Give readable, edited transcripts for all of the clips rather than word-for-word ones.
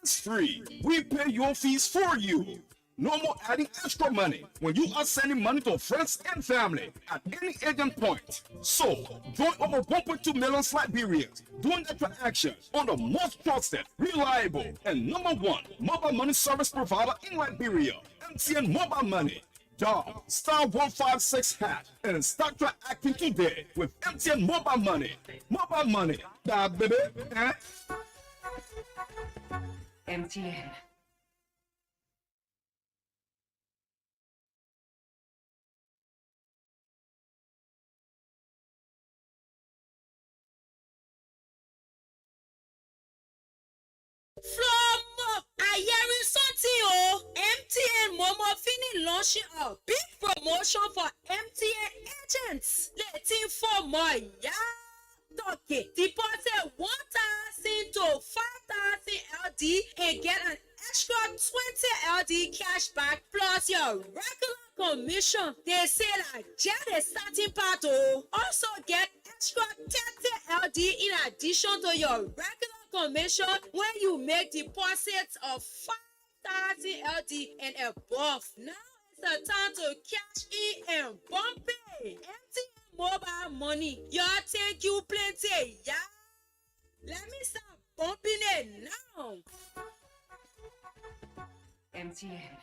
It's free. We pay your fees for you. No more adding extra money when you are sending money to friends and family at any agent point. So, join over 1.2 million Liberians doing the transactions on the most trusted, reliable, and #1 mobile money service provider in Liberia, MTN Mobile Money. Dial *156# and start transacting today with MTN Mobile Money. Mobile Money, da baby. MTN. From Ayeri Soti MTN Momo Fini launching a big promotion for MTN agents. Letting for more talking. Deposit 1,000 to 5,000 LD and get an extra 20 LD cash back plus your regular commission. They say like just the starting part. Also get extra 30 LD in addition to your regular commission when you make deposits of 5,000 LD and above. Now it's the time to cash in and bump it. MTN Mobile Money. Y'all thank you plenty. Yeah. Let me start bumping it now. MTN.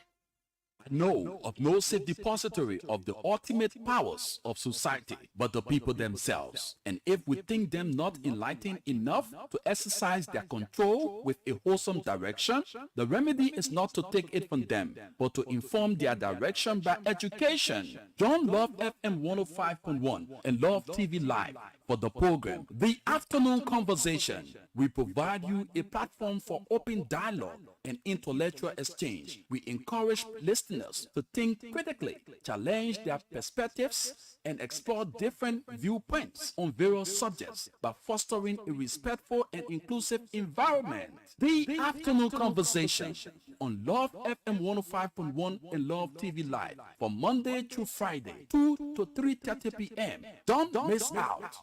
I know of no safe depository of the ultimate powers of society but the people themselves. And if we think them not enlightened enough to exercise their control with a wholesome direction, the remedy is not to take it from them, but to inform their direction by education. Join Love FM 105.1 and Love TV Live for the program The Afternoon Conversation. We provide you a platform for open dialogue and intellectual exchange. We encourage listeners to think critically, challenge their perspectives, and explore different viewpoints on various subjects by fostering a respectful and inclusive environment. The Afternoon Conversation on Love FM 105.1 and Love TV Live from Monday through Friday, 2 to 3:30 p.m. Don't miss out.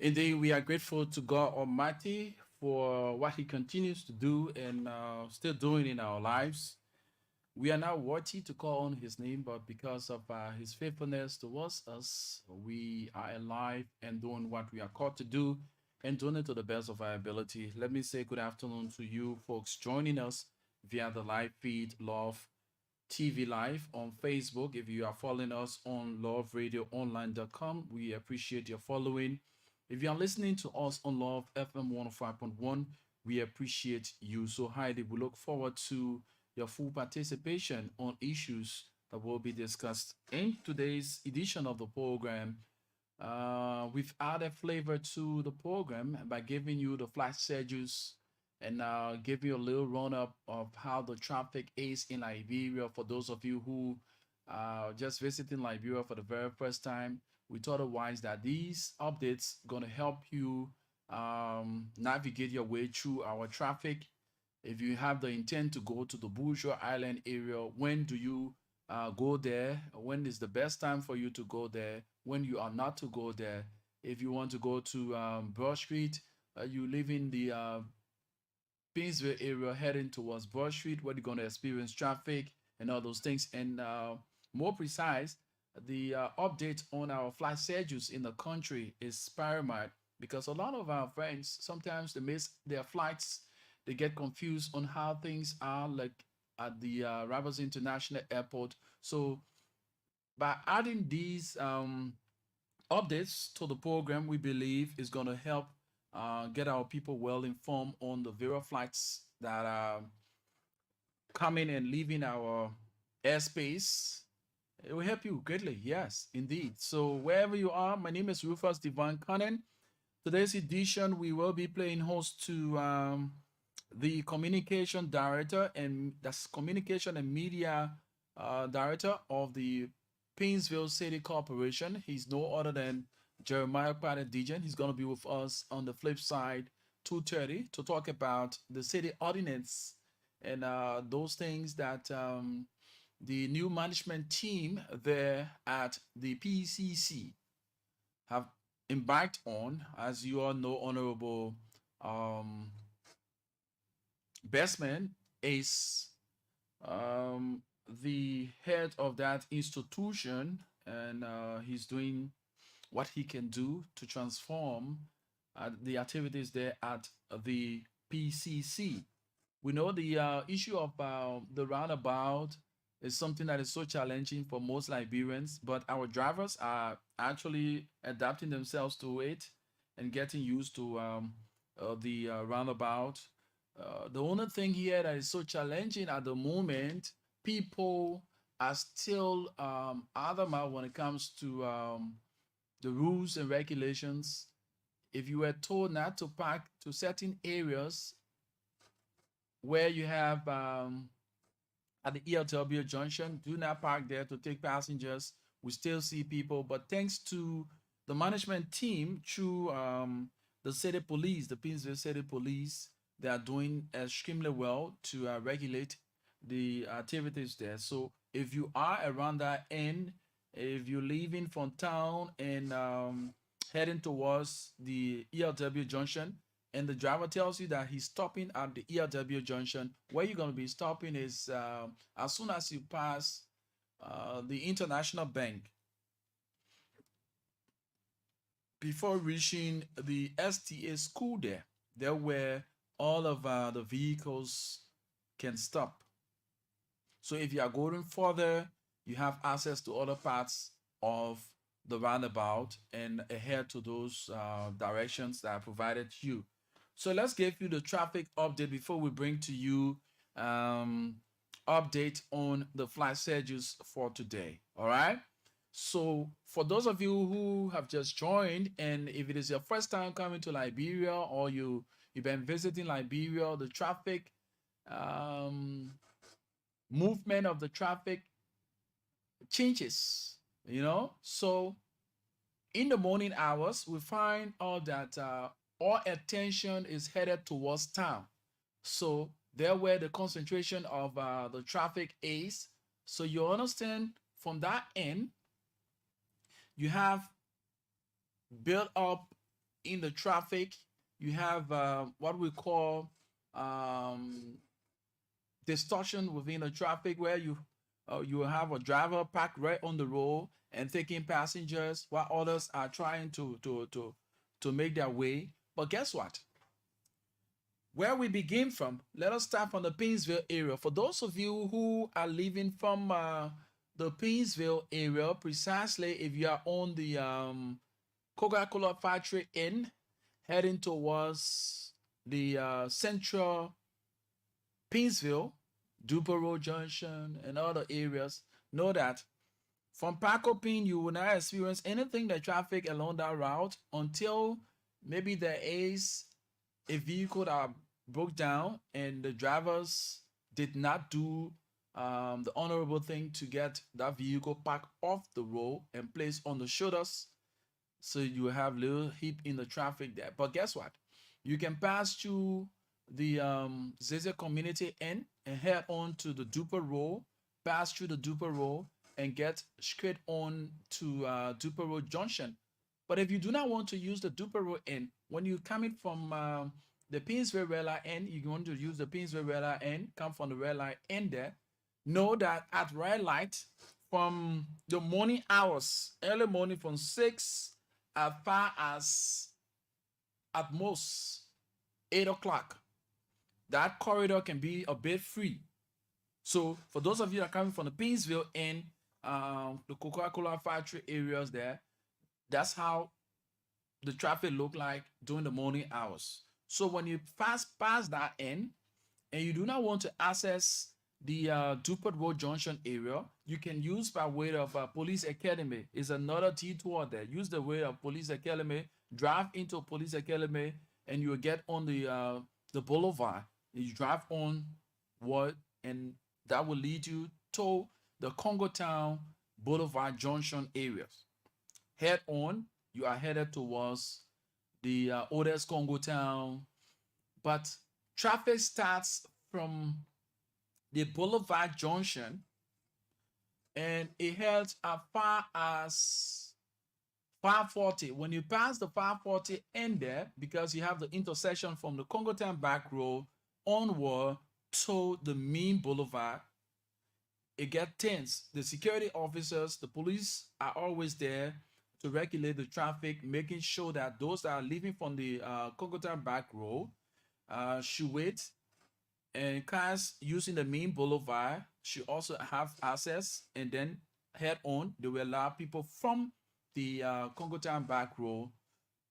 Indeed, we are grateful to God Almighty for what He continues to do and still doing in our lives. We are not worthy to call on His name, but because of His faithfulness towards us, we are alive and doing what we are called to do and doing it to the best of our ability. Let me say good afternoon to you folks joining us via the live feed, Love TV Live on Facebook. If you are following us on loveradioonline.com, we appreciate your following. If you are listening to us on Love FM 105.1, we appreciate you so highly. We look forward to your full participation on issues that will be discussed in today's edition of the program. We've added flavor to the program by giving you the flash schedules and give you a little run-up of how the traffic is in Liberia. For those of you who are just visiting Liberia for the very first time, we thought it wise that these updates going to help you navigate your way through our traffic. If you have the intent to go to the Bourgeois Island area, when do you go there? When is the best time for you to go there? When you are not to go there? If you want to go to Broad Street, you live in the PAYNESVILLE area heading towards Broad Street, where you're going to experience traffic and all those things. And more precise, the update on our flight schedules in the country is paramount, because a lot of our friends, sometimes they miss their flights. They get confused on how things are like at the Rabat International Airport. So by adding these updates to the program, we believe is going to help get our people well informed on the various flights that are coming and leaving our airspace. It will help you greatly. Yes, indeed. So wherever you are, my name is Rufus Devon Cannon. Today's edition, we will be playing host to the communication director, and that's communication and media director of the PAYNESVILLE City Corporation. He's no other than Jeremiah DIGGEN. He's going to be with us on the flip side, 2:30, to talk about the city ordinance and those things that the new management team there at the PCC have embarked on. As you all know, Honorable Bestman is the head of that institution, and he's doing what he can do to transform the activities there at the PCC. We know the issue of the roundabout is something that is so challenging for most Liberians, but our drivers are actually adapting themselves to it and getting used to the roundabout. The only thing here that is so challenging at the moment, people are still adamant when it comes to the rules and regulations. If you were told not to park to certain areas where you have at the ELW junction, do not park there to take passengers. We still see people, but thanks to the management team through the city police, the Painesville City Police, they are doing extremely well to regulate the activities there. So if you are around that end, if you're leaving from town and heading towards the ELW junction, and the driver tells you that he's stopping at the ELW junction, where you're going to be stopping is as soon as you pass the International Bank, before reaching the STA school there where all of the vehicles can stop. So if you are going further, you have access to other parts of the roundabout and adhere to those directions that are provided to you. So let's give you the traffic update before we bring to you update on the flight schedules for today. All right. So for those of you who have just joined, and if it is your first time coming to Liberia, or you've been visiting Liberia, the traffic movement of the traffic changes, you know. So in the morning hours, we find out that all attention is headed towards town. So there where the concentration of the traffic is. So you understand from that end, you have built up in the traffic, you have what we call distortion within the traffic, where you have a driver parked right on the road and taking passengers while others are trying to make their way. But guess what? Where we begin from, let us start from the Painesville area. For those of you who are leaving from the Painesville area, precisely if you are on the Coca-Cola factory end, heading towards the central Painesville, Duper Road Junction, and other areas, know that from Paco Pin, you will not experience anything that traffic along that route until maybe there is a vehicle that broke down and the drivers did not do the honorable thing to get that vehicle parked off the road and placed on the shoulders. So you have little hip in the traffic there. But guess what? You can pass through the Zeze community end and head on to the Duper Road, pass through the Duper Road and get straight on to Duper Road Junction. But if you do not want to use the Duper Road end, when you're coming from the Painesville red light end, you're going to use the Painesville red light end, come from the red light end there. Know that at red light, from the morning hours, early morning from 6 as far as at most 8 o'clock, that corridor can be a bit free. So for those of you that are coming from the Painesville and the Coca-Cola factory areas there, that's how the traffic look like during the morning hours. So when you pass that end and you do not want to access the Dupert Road Junction area, you can use by way of Police Academy. Is another detour there. Use the way of Police Academy, drive into Police Academy, and you will get on the boulevard. You drive on what, and that will lead you to the Congo Town Boulevard Junction areas. Head on, you are headed towards the Odes Congo Town, but traffic starts from the Boulevard Junction and it heads as far as 540. When you pass the 540 end there, because you have the intersection from the Congo Town back road onward to the main boulevard, it gets tense. The security officers, the police are always there to regulate the traffic, making sure that those that are leaving from the Conversaton back road should wait, and cars using the main boulevard should also have access, and then head on. They will allow people from the Conversaton back road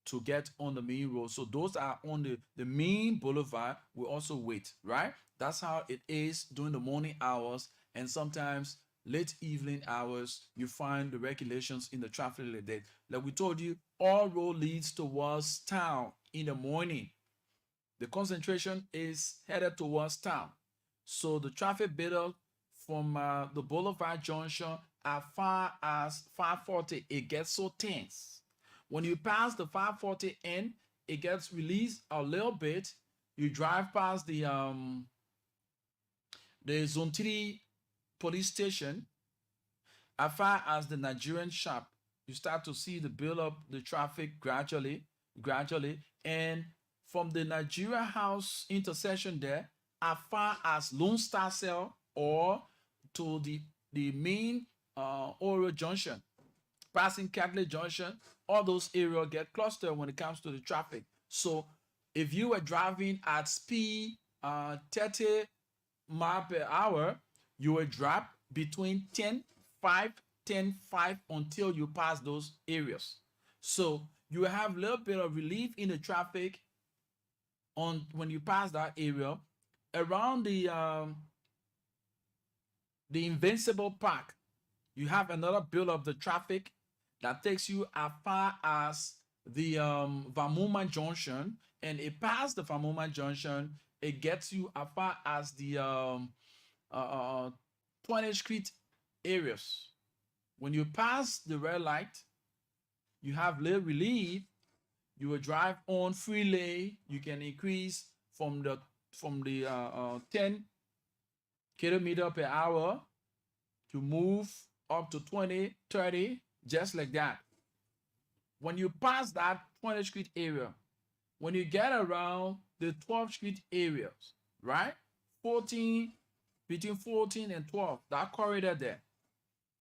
to get on the main road. So those that are on the main boulevard will also wait, right? That's how it is during the morning hours, and sometimes late evening hours. You find the regulations in the traffic light. Like we told you, all road leads towards town in the morning. The concentration is headed towards town. So the traffic buildup from the boulevard junction as far as 540, it gets so tense. When you pass the 540 end, it gets released a little bit. You drive past the Zone 3 police station. As far as the Nigerian shop, you start to see the build up the traffic gradually. And from the Nigeria House intersection there, as far as Lone Star Cell or to the main Oro Junction, passing Catholic Junction, all those areas get clustered when it comes to the traffic. So if you were driving at speed 30 miles per hour, you will drop between 10.5 until you pass those areas. So you will have a little bit of relief in the traffic when you pass that area. Around the Invincible Park, you have another build of the traffic that takes you as far as the Vamuma Junction, and it past the Vamuma Junction, it gets you as far as the 20th Street areas. When you pass the red light, you have little relief. You will drive on freely. You can increase from the 10 kilometer per hour to move up to 20, 30, just like that. When you pass that 20th Street area, when you get around the 12th Street areas, right? Between 14 and 12, that corridor there,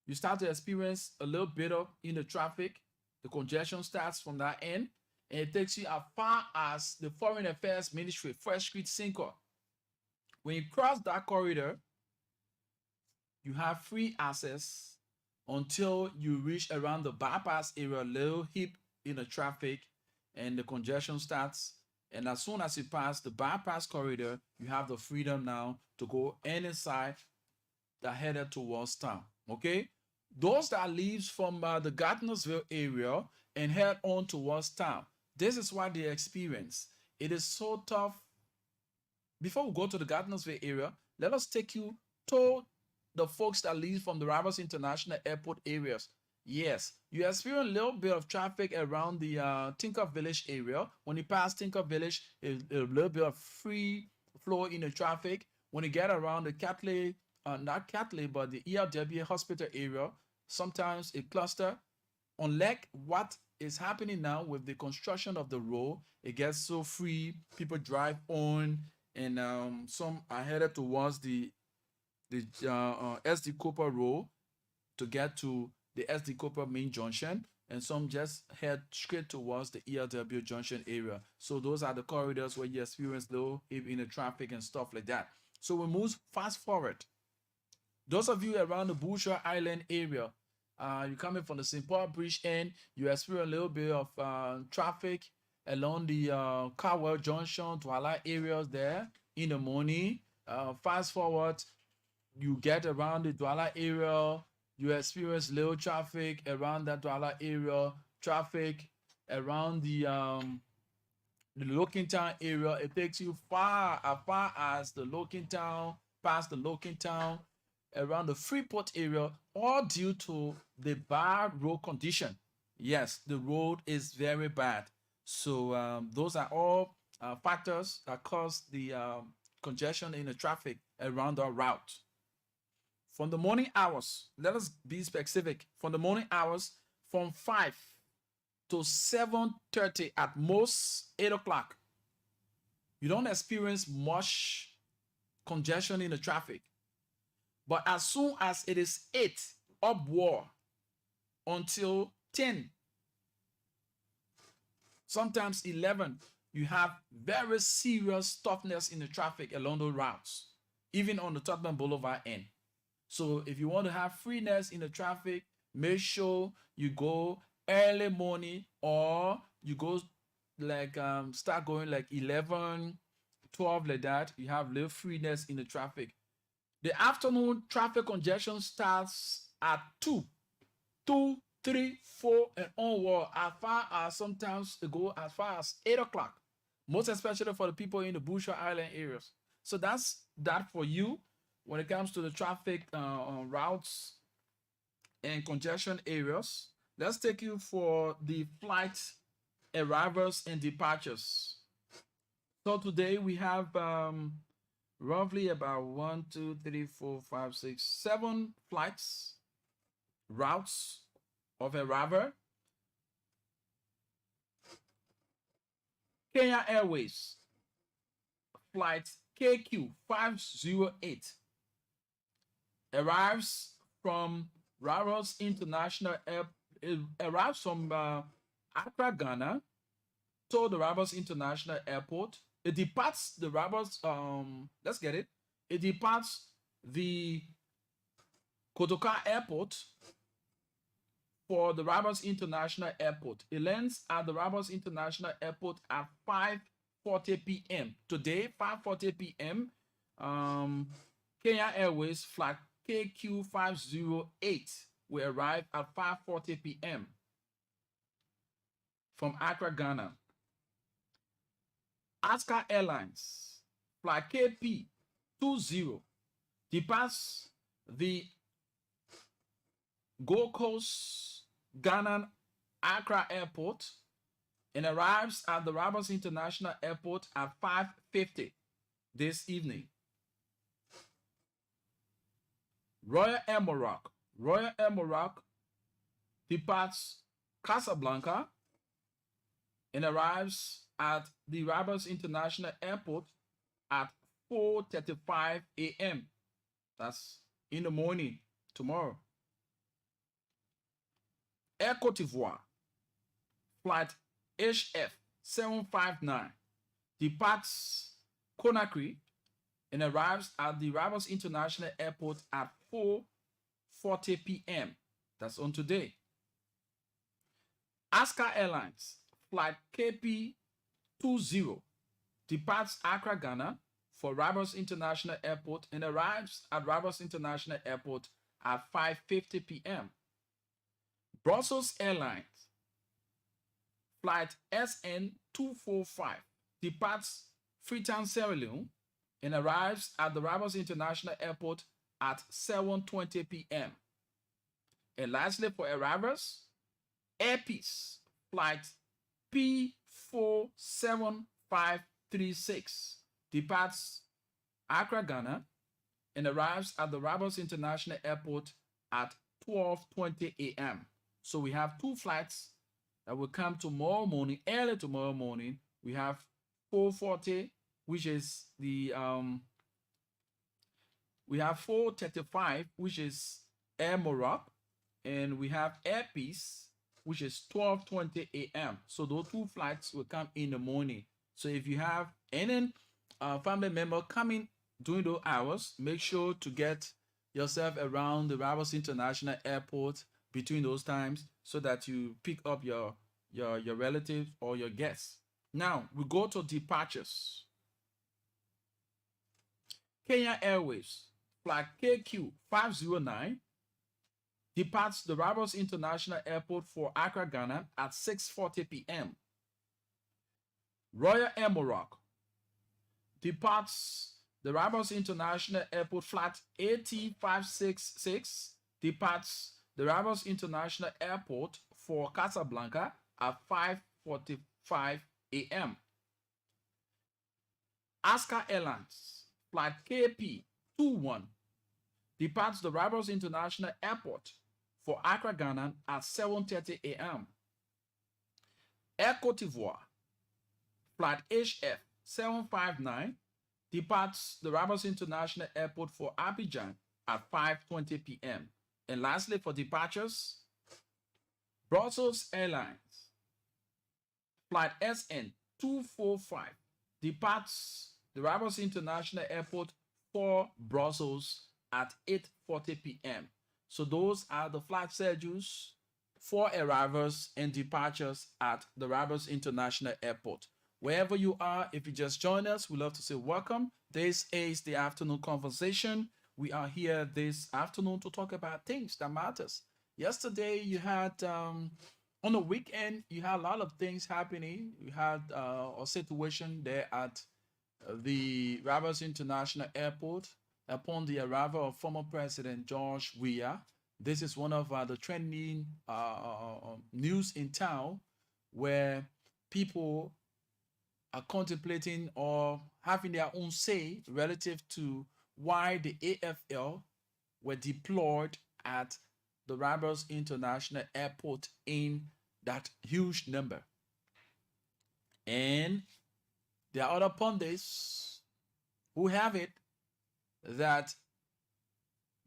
you start to experience a little bit of in the traffic. The congestion starts from that end, and it takes you as far as the Foreign Affairs Ministry, First Street Sinker. When you cross that corridor, you have free access until you reach around the bypass area, a little hip in the traffic, and the congestion starts. And as soon as you pass the bypass corridor, you have the freedom now to go any side that headed towards town. Okay? Those that leaves from the Gardnersville area and head on towards town, this is what they experience. It is so tough. Before we go to the Gardnersville area, let us take you to the folks that leave from the Rivers International Airport areas. Yes, you experience a little bit of traffic around the Tinker Village area. When you pass Tinker Village, a little bit of free flow in the traffic. When you get around the Catholic, not Catholic, but the ELW hospital area, sometimes it cluster. Unlike what is happening now with the construction of the road, it gets so free. People drive on, and some are headed towards the SD Cooper Road to get to the SD Cooper main junction, and some just head straight towards the ELW junction area. So those are the corridors where you experience low in the traffic and stuff like that. So we move fast forward. Those of you around the Bushra Island area, you're coming from the St. Paul Bridge end, you experience a little bit of traffic along the Cowell Junction, Twilight areas there in the morning. Fast forward, you get around the Douala area, you experience little traffic around that Douala area, traffic around the Loking Town area. It takes you as far as the Loking Town, past the Loking Town, around the Freeport area, all due to the bad road condition. Yes, the road is very bad. So those are all factors that cause the congestion in the traffic around our route. From the morning hours, let us be specific. From the morning hours, from 5 to 7:30, at most 8 o'clock, you don't experience much congestion in the traffic. But as soon as it is 8 upward until 10, sometimes 11, you have very serious toughness in the traffic along those routes, even on the Tottenham Boulevard end. So if you want to have freeness in the traffic, make sure you go early morning, or you go like start going like 11, 12, like that. You have little freeness in the traffic. The afternoon traffic congestion starts at 2, 3, 4, and onward, as far as sometimes it go as far as 8 o'clock, most especially for the people in the Bushra Island areas. So that's that for you when it comes to the traffic routes and congestion areas. Let's take you for the flight arrivals and departures. So today we have roughly about 1, 2, 3, 4, 5, 6, 7 flights, routes of arrival. Kenya Airways, flight KQ 508, arrives from Raros International Airport. It arrives from Accra, Ghana, to the Raros International Airport. It departs the Raros, let's get it. It departs the Kotoka Airport for the Raros International Airport. It lands at the Raros International Airport at 5:40 p.m. Today, 5:40 p.m. Kenya Airways flight KQ 508 will arrive at 5:40 p.m. from Accra, Ghana. Aska Airlines flight KP 20 departs the Gold Coast, Ghana, Accra Airport and arrives at the Rabat International Airport at 5:50 this evening. Royal Air Morocco departs Casablanca and arrives at the Rabat International Airport at 4:35 a.m. That's in the morning tomorrow. Air Cote d'Ivoire flight HF 759 departs Conakry and arrives at the Rabat International Airport at 4:40 p.m. That's on today. Aska Airlines flight KP 20 departs Accra, Ghana for Rabat International Airport and arrives at Rabat International Airport at 5:50 p.m. Brussels Airlines flight SN 245 departs Freetown, Sierra Leone and arrives at the Rabat International Airport at 7:20 p.m. And lastly, for arrivals, Air Peace flight P47536 departs Accra, Ghana and arrives at the Rabat International Airport at 12:20 a.m. So we have two flights that will come tomorrow morning, early tomorrow morning. We have 4:40, which is the we have 4:35, which is Air Morocco, and we have Air Peace, which is 12:20 a.m. So those two flights will come in the morning. So if you have any family member coming during those hours, make sure to get yourself around the Rabat International Airport between those times so that you pick up your relatives or your guests. Now we go to departures. Kenya Airways flight KQ 509 departs the Rabat International Airport for Accra, Ghana at 6:40 p.m. Royal Air Morocco departs the Rabat International Airport flight AT566 departs the Rabat International Airport for Casablanca at 5:45 a.m. Aska Airlines flight KP21 departs the Rabat International Airport for Accra, Ghana at 7:30 a.m. Air Cote d'Ivoire flight HF 759 departs the Rabat International Airport for Abidjan at 5:20 p.m. And lastly, for departures, Brussels Airlines flight SN 245 departs the Rabat International Airport for Brussels at 8:40 p.m. So those are the flight schedules for arrivals and departures at the Rabat International Airport. Wherever you are, if you just join us, we love to say welcome. This is the afternoon conversation. We are here this afternoon to talk about things that matters. Yesterday, you had on the weekend, you had a lot of things happening. You had a situation there at the Rabat International Airport upon the arrival of former President George Weah. This is one of the trending news in town where people are contemplating or having their own say relative to why the AFL were deployed at the Rabat International Airport in that huge number. And there are other pundits who have it that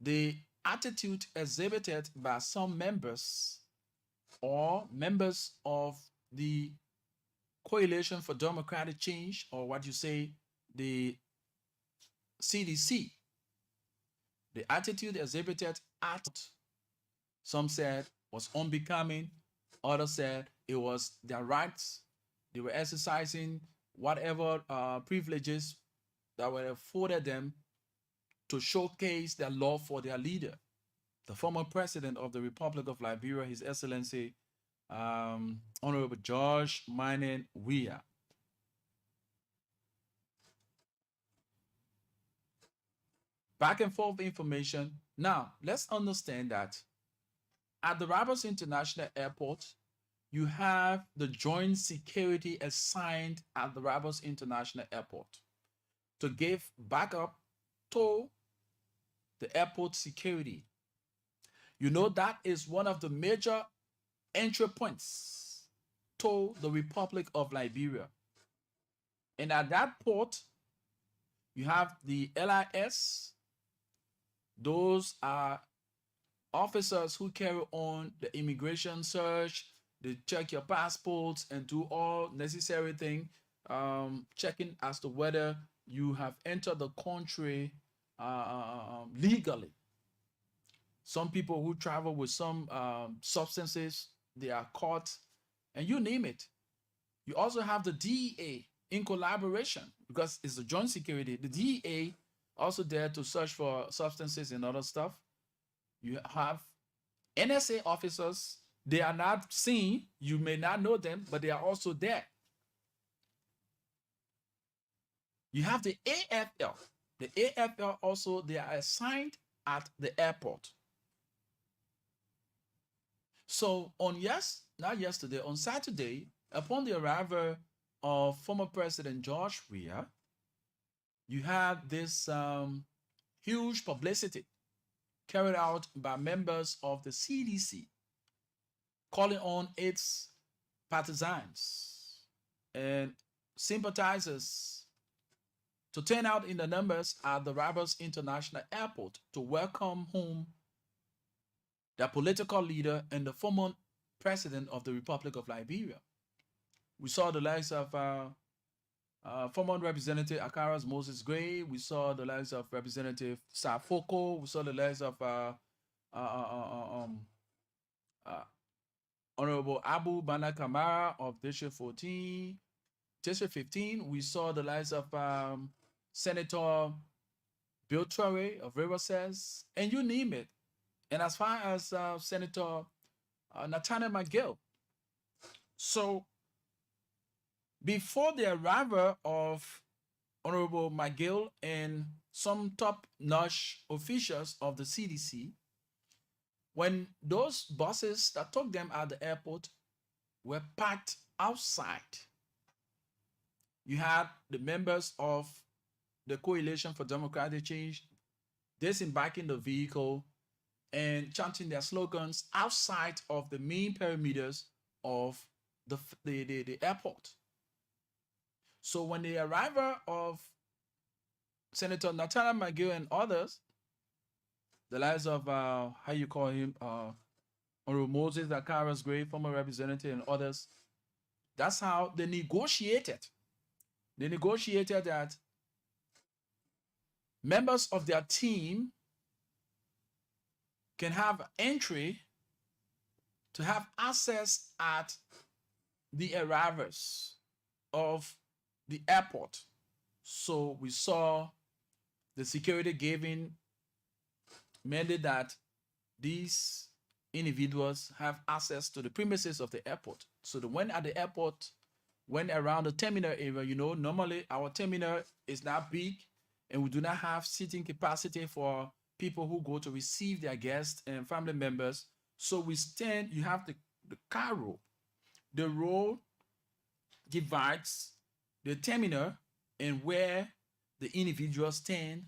the attitude exhibited by some members or members of the Coalition for Democratic Change, or what you say, the CDC, the attitude exhibited at, some said was unbecoming, others said it was their rights. They were exercising whatever privileges that were afforded them to showcase their love for their leader, the former president of the Republic of Liberia, His Excellency, Honorable George Maynard Weah. Back and forth information. Now, let's understand that at the Rabat International Airport, you have the joint security assigned at the Rabat International Airport to give backup to the airport security. You know, that is one of the major entry points to the Republic of Liberia. And at that port, you have the LIS. Those are officers who carry on the immigration search. They check your passports and do all necessary things, checking as to whether you have entered the country legally. Some people who travel with some substances, they are caught, and you name it. You also have the DEA in collaboration, because it's a joint security. The DEA also there to search for substances and other stuff. You have NSA officers. They are not seen. You may not know them, but they are also there. You have the AFL. The AFL also, they are assigned at the airport. So on on Saturday, upon the arrival of former President George Weah, you had this huge publicity carried out by members of the CDC, calling on its partisans and sympathizers to turn out in the numbers at the Rabat International Airport to welcome home the political leader and the former president of the Republic of Liberia. We saw the likes of former Representative Akaras Moses Gray. We saw the likes of Representative Safoko. We saw the likes of Honorable Abu Bana Kamara of District 14. District 15, we saw the likes of Senator Bill Torrey of Riverside, and you name it. And as far as Senator Nathaniel McGill. So before the arrival of Honorable McGill and some top-notch officials of the CDC, when those buses that took them at the airport were parked outside, you had the members of the Coalition for Democratic Change disembarking the vehicle and chanting their slogans outside of the main perimeters of the airport. So when the arrival of Senator Nathaniel McGill and others, the likes of how you call him, Honorable Moses Dakara's great former representative and others, that's how they negotiated. They negotiated that members of their team can have entry to have access at the arrivals of the airport. So we saw the security giving mandate that these individuals have access to the premises of the airport. So when at the airport, when around the terminal area, you know, normally our terminal is not big and we do not have seating capacity for people who go to receive their guests and family members. So we stand, you have the car road. The road divides the terminal and where the individuals stand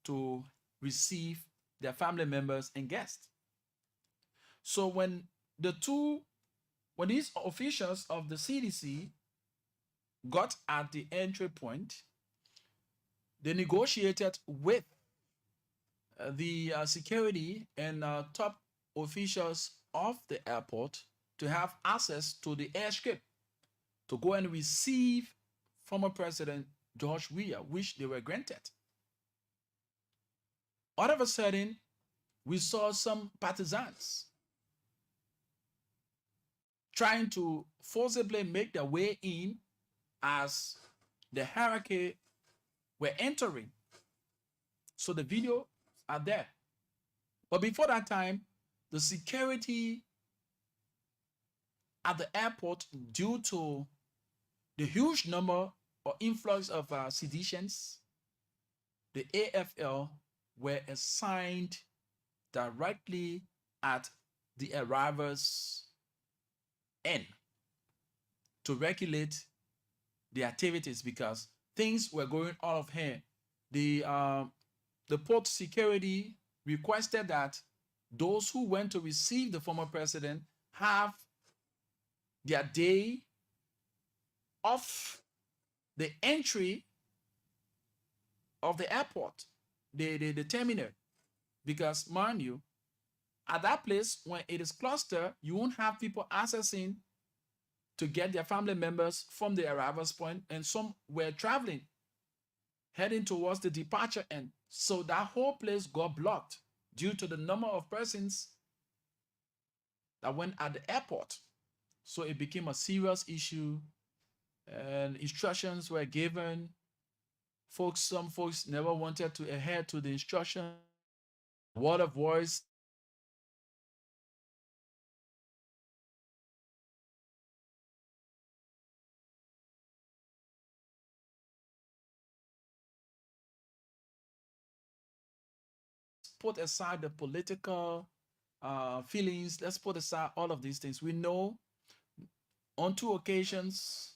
to receive their family members and guests. So when these officials of the CDC got at the entry point, they negotiated with the security and top officials of the airport to have access to the airstrip to go and receive former President George Weah, which they were granted. All of a sudden, we saw some partisans trying to forcibly make their way in as the hierarchy were entering. So the video are there. But before that time, the security at the airport, due to the huge number or influx of seditions, the AFL were assigned directly at the arrivals end to regulate the activities because things were going out of hand. The port security requested that those who went to receive the former president have their day off the entry of the airport, the terminal, because mind you, at that place when it is clustered, you won't have people accessing to get their family members from the arrivals point, and some were traveling, heading towards the departure end. So that whole place got blocked due to the number of persons that went at the airport. So it became a serious issue, and instructions were given. Some folks never wanted to adhere to the instruction. Word of voice. Put aside the political feelings. Let's put aside all of these things. We know on 2 occasions,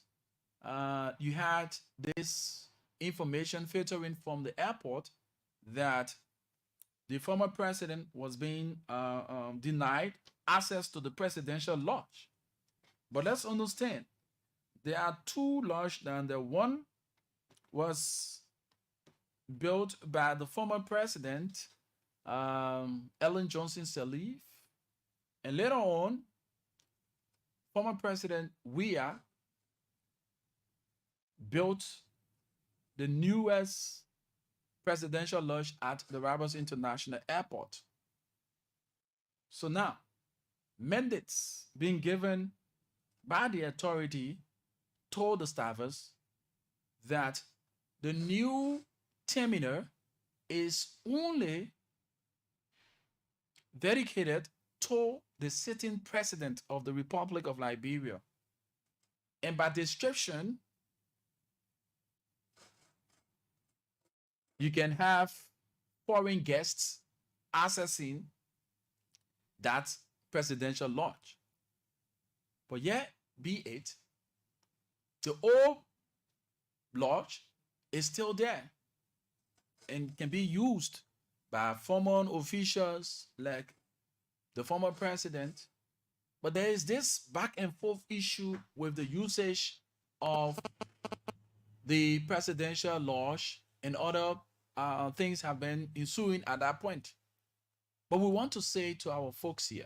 you had this information filtering from the airport that the former president was being denied access to the presidential lodge. But let's understand, there are 2 lodges, and the one was built by the former president, Ellen Johnson Sirleaf, and later on, former President Weah built the newest presidential lodge at the Rabas International Airport. So now, mandates being given by the authority told the staffers that the new terminal is only dedicated to the sitting president of the Republic of Liberia. And by description, you can have foreign guests accessing that presidential lodge. But yet, be it, the old lodge is still there and can be used by former officials like the former president. But there is this back and forth issue with the usage of the presidential launch and other things have been ensuing at that point. But we want to say to our folks here,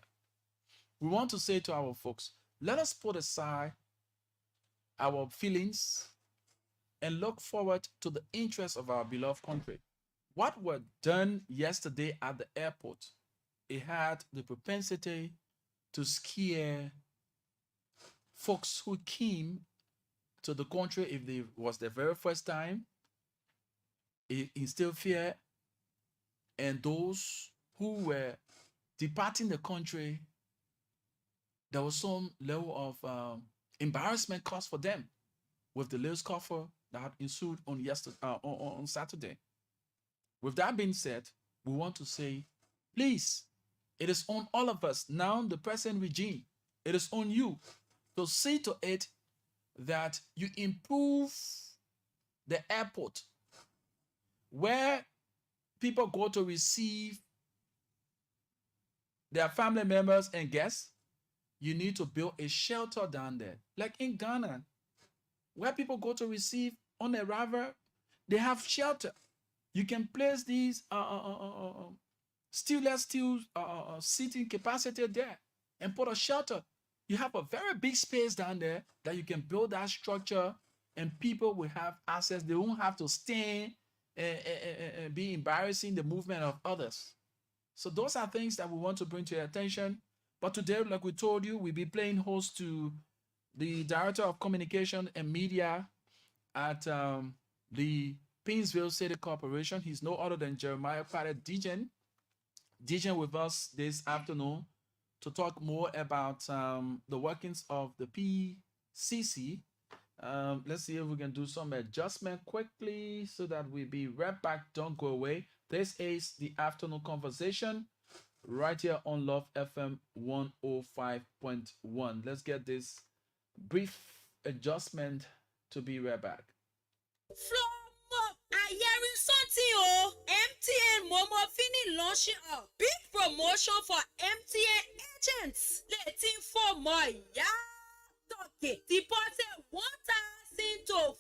let us put aside our feelings and look forward to the interests of our beloved country. What was done yesterday at the airport, it had the propensity to scare folks who came to the country if it was their very first time. It instilled fear, and those who were departing the country, there was some level of embarrassment caused for them with the little scuffle that had ensued on Saturday. With that being said, we want to say, please, it is on all of us now, the present regime. It is on you to see to it that you improve the airport where people go to receive their family members and guests. You need to build a shelter down there, like in Ghana, where people go to receive on arrival. They have shelter. You can place these steel seating capacity there and put a shelter. You have a very big space down there that you can build that structure, and people will have access. They won't have to stand and be embarrassing the movement of others. So those are things that we want to bring to your attention. But today, like we told you, we'll be playing host to the Director of Communication and Media at the PAYNESVILLE City Corporation. He's no other than Jeremiah PAYNESVILLE DIGGEN. DIGGEN with us this afternoon to talk more about the workings of the PCC. Let's see if we can do some adjustment quickly so that we'll be right back. Don't go away. This is the afternoon conversation right here on Love FM 105.1. Let's get this brief adjustment to be right back. Flomo, I hearing something, oh. MTN Momo Fini launching a big promotion for MTN agents. Letting for more, yeah. Okay. Deposit 1,000 to 5,000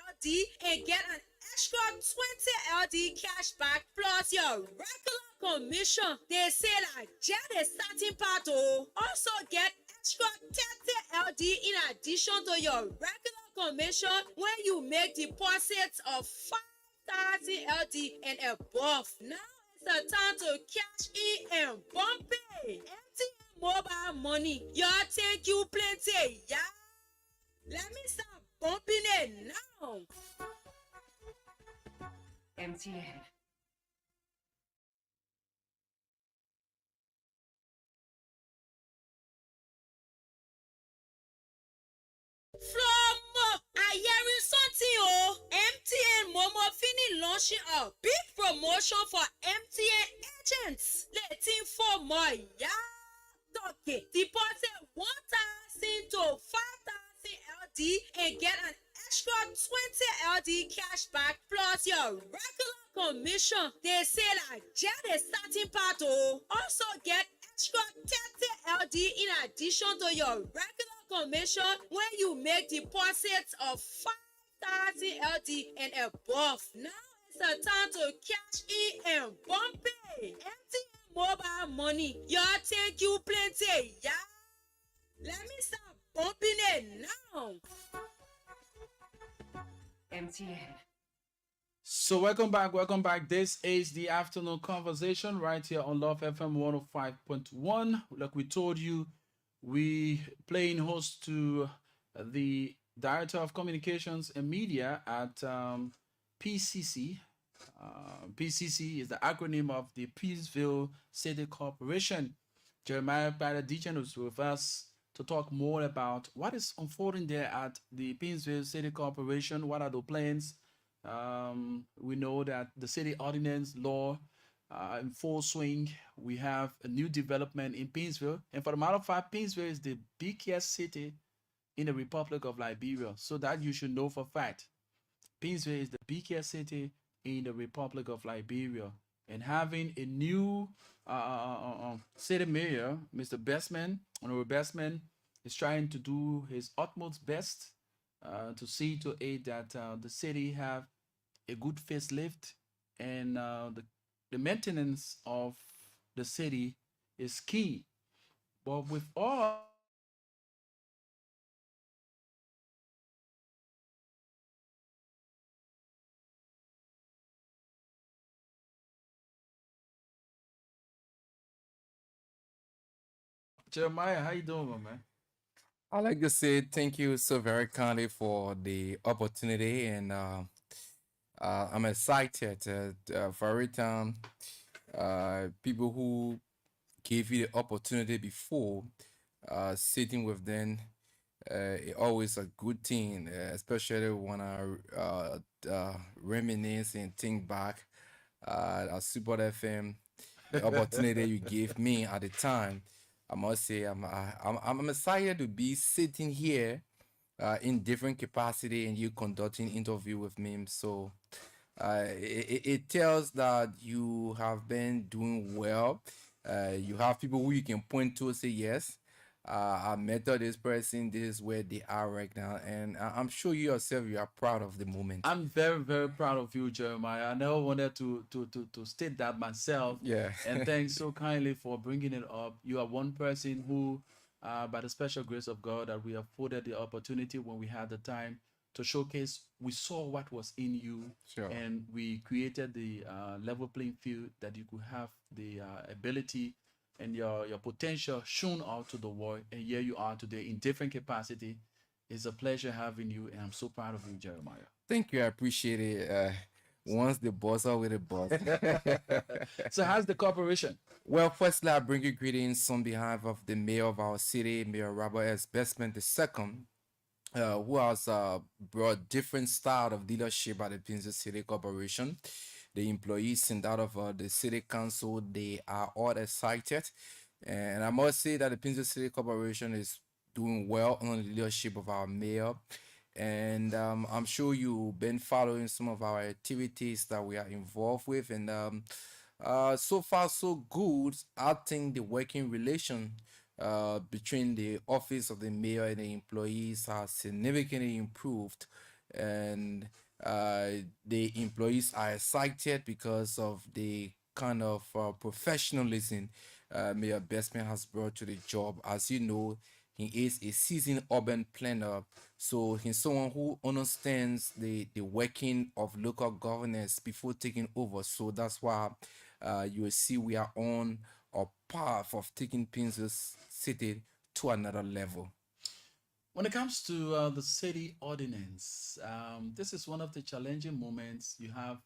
LD and get an extra 20 LD cash back plus your regular commission. They say like jet is starting part, oh. Also get extra 30 LD in addition to your regular commission when you make deposits of 5,000 LD and above. Now it's the time to cash in and bump it. MTN mobile money. Y'all thank you plenty, yeah? Let me start bumping it now. MTN. Flomo, I hearing something, oh. MTN Momo Fini launching a big promotion for MTN agents. Letting for more, yeah. Okay. Deposit 1,000 to 5,000 LD and get an extra 20 LD cash back plus your regular commission. They say like jet is starting part, oh. Also get extra 30 LD in addition to your regular commission when you make deposits of 5,000 LD and above. Now it's the time to cash in and bump it. MTN mobile money. Y'all thank you plenty, yeah? Let me start bumping it now. MTN. So welcome back. This is the afternoon conversation right here on Love FM 105.1. Like we told you, we playing host to the Director of Communications and Media at PCC. PCC is the acronym of the PAYNESVILLE City Corporation. Jeremiah PAYNESVILLE DIGGEN is with us to talk more about what is unfolding there at the PAYNESVILLE City Corporation. What are the plans? We know that the city ordinance law in full swing. We have a new development in Paynesville, and for the matter of fact, Paynesville is the biggest city in the Republic of Liberia. So that you should know for a fact. Paynesville is the biggest city in the Republic of Liberia, and having a new city mayor, Mr. Bestman, Honorable Bestman, is trying to do his utmost best to see to it that the city have a good facelift, and the maintenance of the city is key. But with all Jeremiah, how you doing, my man? I'd like to say thank you so very kindly for the opportunity, and I'm excited for every time people who gave you the opportunity before sitting with them. It always a good thing, especially when I reminisce and think back at Super FM, the opportunity you gave me at the time. I must say I'm excited to be sitting here in different capacity and you conducting interview with me. So it tells that you have been doing well. You have people who you can point to and say, yes, I met this person, this is where they are right now. And I'm sure you yourself, you are proud of the moment. I'm very, very proud of you, Jeremiah. I never wanted to state that myself. Yeah. And thanks so kindly for bringing it up. You are one person who, by the special grace of God, that we afforded the opportunity when we had the time to showcase. We saw what was in you, Sure. and we created the level playing field that you could have the ability and your potential shown out to the world. And here you are today in different capacity. It's a pleasure having you, and I'm so proud of you, Jeremiah. Thank you. I appreciate it. Once the boss are with the boss. So how's the corporation? Well, firstly, I bring you greetings on behalf of the mayor of our city, Mayor Robert S. Bestman II, who has brought different style of leadership at the Pinzo City Corporation. The employees and that of the city council, they are all excited. And I must say that the Pinzo City Corporation is doing well under the leadership of our mayor. And I'm sure you've been following some of our activities that we are involved with. And so far, so good. I think the working relation between the office of the mayor and the employees has significantly improved. And the employees are excited because of the kind of professionalism Mayor Bestman has brought to the job. As you know, he is a seasoned urban planner, so he's someone who understands the working of local governance before taking over. So that's why you will see we are on a path of taking Pinzo's city to another level. When it comes to the city ordinance, this is one of the challenging moments you have.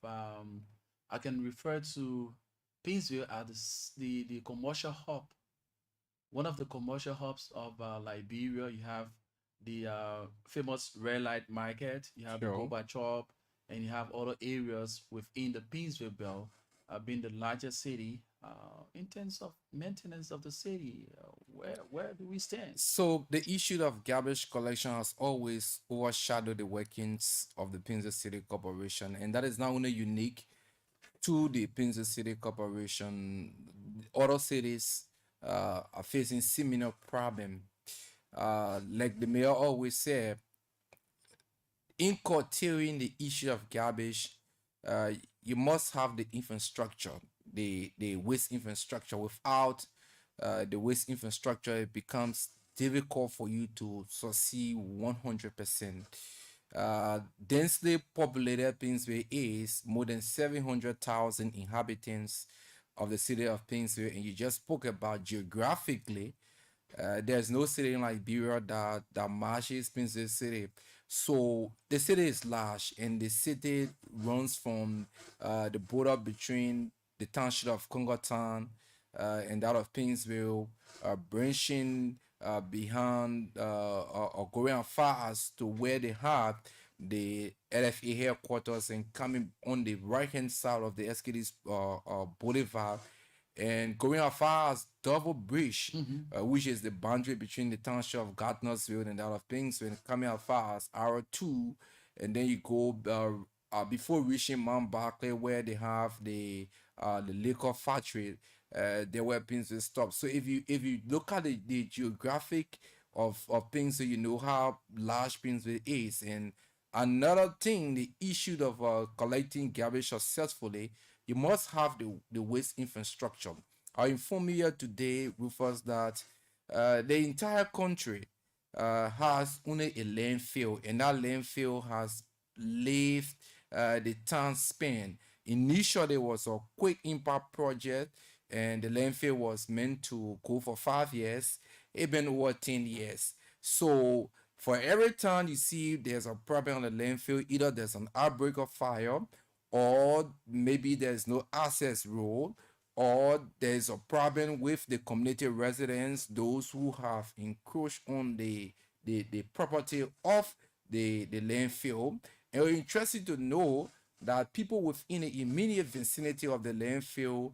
I can refer to Painesville as the commercial hub, one of the commercial hubs of Liberia. You have the famous red light market, you have the Sure. Boba Chop, and you have other areas within the Painesville belt, being the largest city. In terms of maintenance of the city, where do we stand? So the issue of garbage collection has always overshadowed the workings of the Pinzo City Corporation, and that is not only unique to the Pinzo City Corporation. Other cities are facing similar problem. Like the mayor always said, in curtailing the issue of garbage, you must have the infrastructure, the waste infrastructure. Without the waste infrastructure, it becomes difficult for you to succeed 100%. Densely populated Painesville is more than 700,000 inhabitants of the city of Painesville, and you just spoke about geographically. There's no city in Liberia that matches Painesville City. So the city is large, and the city runs from the border between the township of Conversaton and that of Painesville, branching behind or going as far as to where they have the LFA headquarters, and coming on the right hand side of the SKD's Boulevard, and going as far as Double Bridge, which is the boundary between the township of Gardnersville and that of Painesville, and coming as far as R2, and then you go before reaching Mount Barclay, where they have the liquor factory, there where Painesville stops. So if you look at the geographic of things, so you know how large Painesville is. And another thing, the issue of collecting garbage successfully, you must have the waste infrastructure. I inform you here today, Rufus, that the entire country has only a landfill, and that landfill has left the town span. Initially, it was a quick impact project, and the landfill was meant to go for 5 years. It been over 10 years. So for every time you see there's a problem on the landfill, either there's an outbreak of fire, or maybe there's no access road, or there's a problem with the community residents, those who have encroached on the property of the landfill. And we're interested to know that people within the immediate vicinity of the landfill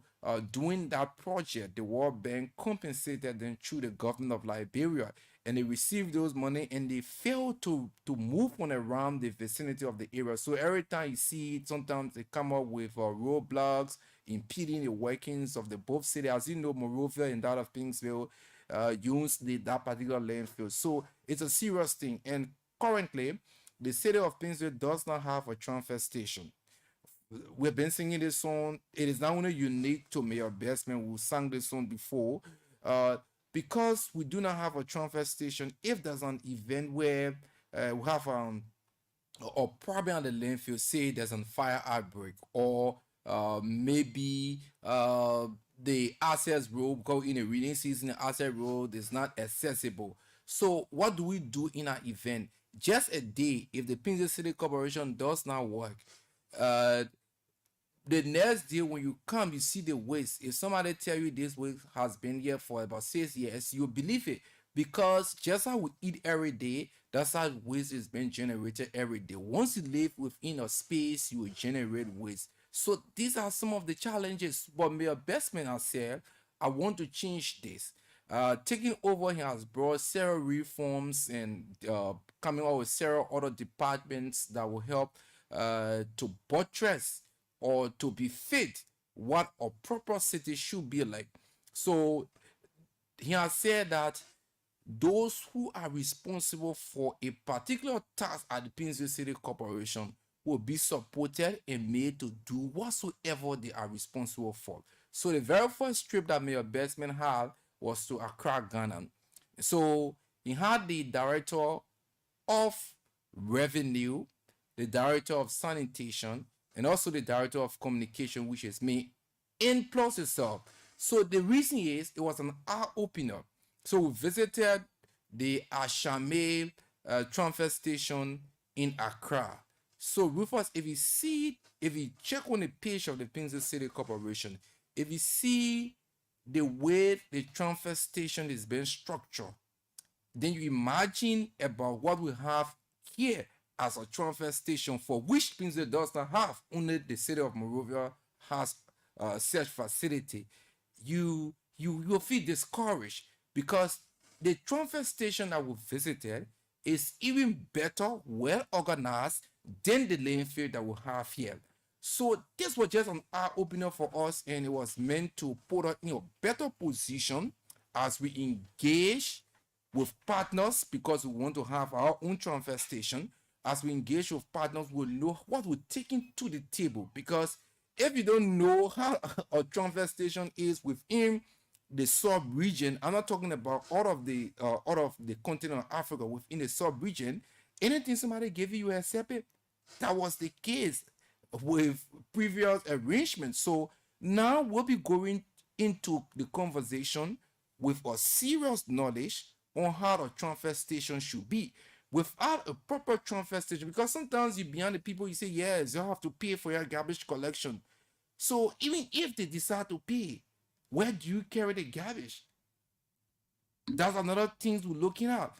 doing that project, the World Bank compensated them through the government of Liberia, and they received those money, and they failed to move on around the vicinity of the area. So every time you see it, sometimes they come up with roadblocks impeding the workings of the both city. As you know, Monrovia and that of Painesville use that particular landfill. So it's a serious thing. And currently, the city of Painesville does not have a transfer station. We've been singing this song. It is not only unique to Mayor Bestman, who sang this song before. Because we do not have a transfer station, if there's an event where we have a problem on the landfill, say there's a fire outbreak, or maybe the access road, because in the rainy season, the access road is not accessible. So what do we do in an event? Just a day, if the Painesville City Corporation does not work, the next day when you come, you see the waste. If somebody tell you this waste has been here for about 6 years, you believe it, because just how we eat every day, that's how waste is being generated every day. Once you live within a space, you will generate waste. So these are some of the challenges. But Mayor Bestman has said, I want to change this. Taking over, he has brought several reforms and coming up with several other departments that will help to buttress or to befit what a proper city should be like. So he has said that those who are responsible for a particular task at the Painesville City Corporation will be supported and made to do whatsoever they are responsible for. So the very first trip that Mayor Bestman had was to Accra, Ghana. So he had the director of revenue, the director of sanitation, and also the director of communication, which is me, in plus itself. So the reason is it was an eye opener. So we visited the Ashame transfer station in Accra. So Rufus, if you check on the page of the Painesville City Corporation, if you see the way the transfer station is being structured, then you imagine about what we have here as a transfer station, for which Painesville does not have. Only the city of Monrovia has such facility. You will feel discouraged, because the transfer station that we visited is even better, well organized than the landfill that we have here. So this was just an eye opener for us, and it was meant to put us in a better position as we engage with partners, because we want to have our own transfer station. As we engage with partners, we'll know what we're taking to the table. Because if you don't know how a transfer station is within the sub-region, I'm not talking about out of the continent of Africa, within the sub-region, anything somebody gave you, accept it. That was the case with previous arrangements. So now we'll be going into the conversation with a serious knowledge on how a transfer station should be. Without a proper transfer station, because sometimes you behind the people, you say, yes, you have to pay for your garbage collection. So even if they decide to pay, where do you carry the garbage? That's another thing we're looking at.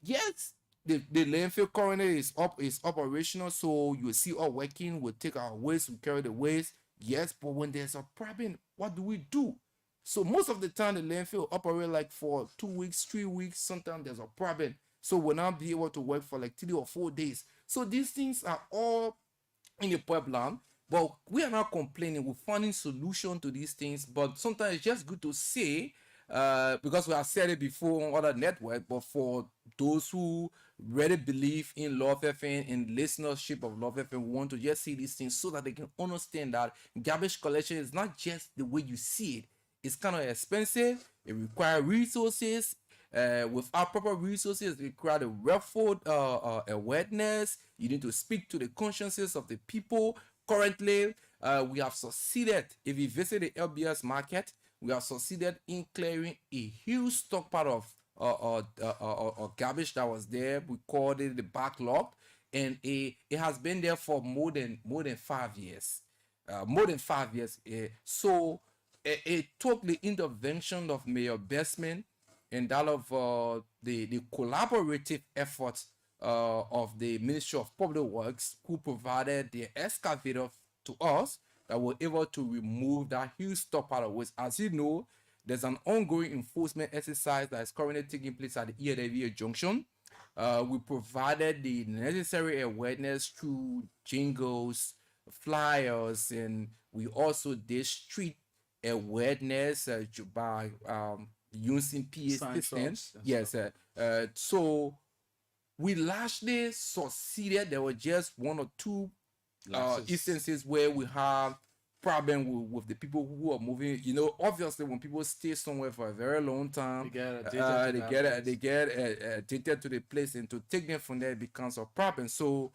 Yes, the landfill currently is operational, so you see all working. We take our waste, we carry the waste. Yes, but when there's a problem, what do we do? So most of the time, the landfill operate like for 2 weeks, 3 weeks. Sometimes there's a problem, so we'll not be able to work for like 3 or 4 days. So these things are all in the pipeline, but we are not complaining. We're finding solution to these things. But sometimes it's just good to say because we have said it before on other network, but for those who really believe in Love FM and listenership of Love FM, we want to just see these things so that they can understand that garbage collection is not just the way you see it. It's kind of expensive. It requires resources. Without proper resources, it requires a willful awareness. You need to speak to the consciences of the people. Currently, we have succeeded. If you visit the LBS market, we have succeeded in clearing a huge stockpile of garbage that was there. We called it the backlog, and it has been there for more than 5 years. More than 5 years. So it took the intervention of Mayor Bestman and that of the collaborative efforts of the Ministry of Public Works, who provided the excavator to us that were able to remove that huge stockpile of waste. As you know, there's an ongoing enforcement exercise that is currently taking place at the EADV Junction. We provided the necessary awareness through jingles, flyers, and we also did street awareness by using PA Sign systems. shops and Yes, so we largely succeeded. There were just one or two Lapses. instances where we have problem with the people who are moving. You know, obviously, when people stay somewhere for a very long time, they get addicted to the place, and to take them from there becomes a problem. So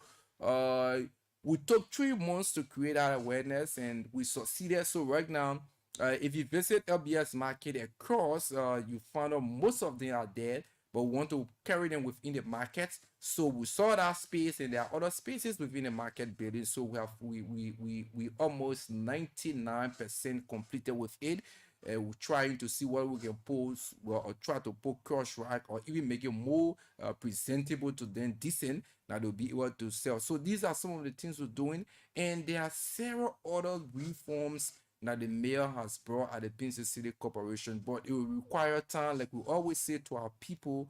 we took 3 months to create that awareness, and we succeeded. So right now, if you visit LBS market across, you find out most of them are dead, but we want to carry them within the market. So we saw that space, and there are other spaces within the market building. So we almost 99% completed with it. We're trying to see what we can post, or try to put cross rack, or even make it more presentable to them, decent, that they'll be able to sell. So these are some of the things we're doing, and there are several other reforms that the mayor has brought at the Pinson City Corporation, but it will require time. Like we always say to our people,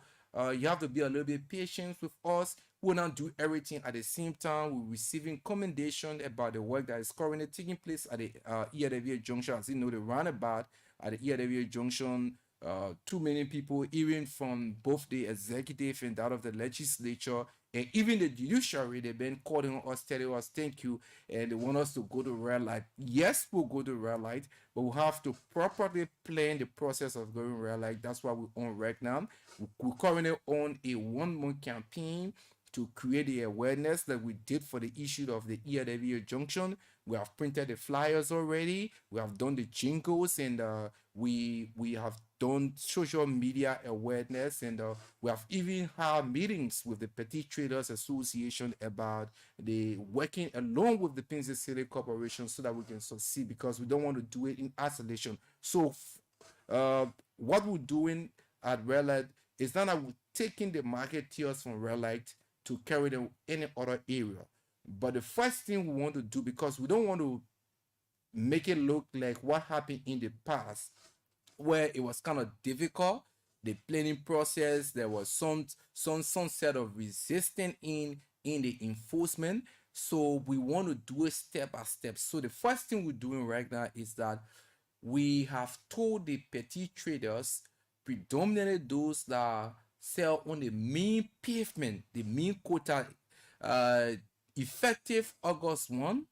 you have to be a little bit patient with us. We'll not do everything at the same time. We're receiving commendation about the work that is currently taking place at the EADV Junction. As you know, the roundabout at the EADV Junction, too many people, even from both the executive and that of the legislature, and even the judiciary, they've been calling us, telling us thank you, and they want us to go to red light. Yes, we'll go to red light, but we'll have to properly plan the process of going red light. That's what we're on right now. We're currently on a 1-month campaign to create the awareness that we did for the issue of the EADV Junction. We have printed the flyers already. We have done the jingles, and we have done social media awareness, and we have even had meetings with the Petty Traders Association about the working along with the Pinson City Corporation so that we can succeed, because we don't want to do it in isolation. So what we're doing at Red Light is not that we're taking the marketeers from Red Light to carry them any other area. But the first thing we want to do, because we don't want to make it look like what happened in the past, where it was kind of difficult, the planning process, there was some set of resistance in the enforcement. So we want to do it step by step. So the first thing we're doing right now is that we have told the petty traders, predominantly those that sell on the main pavement, the main quota, effective August 1,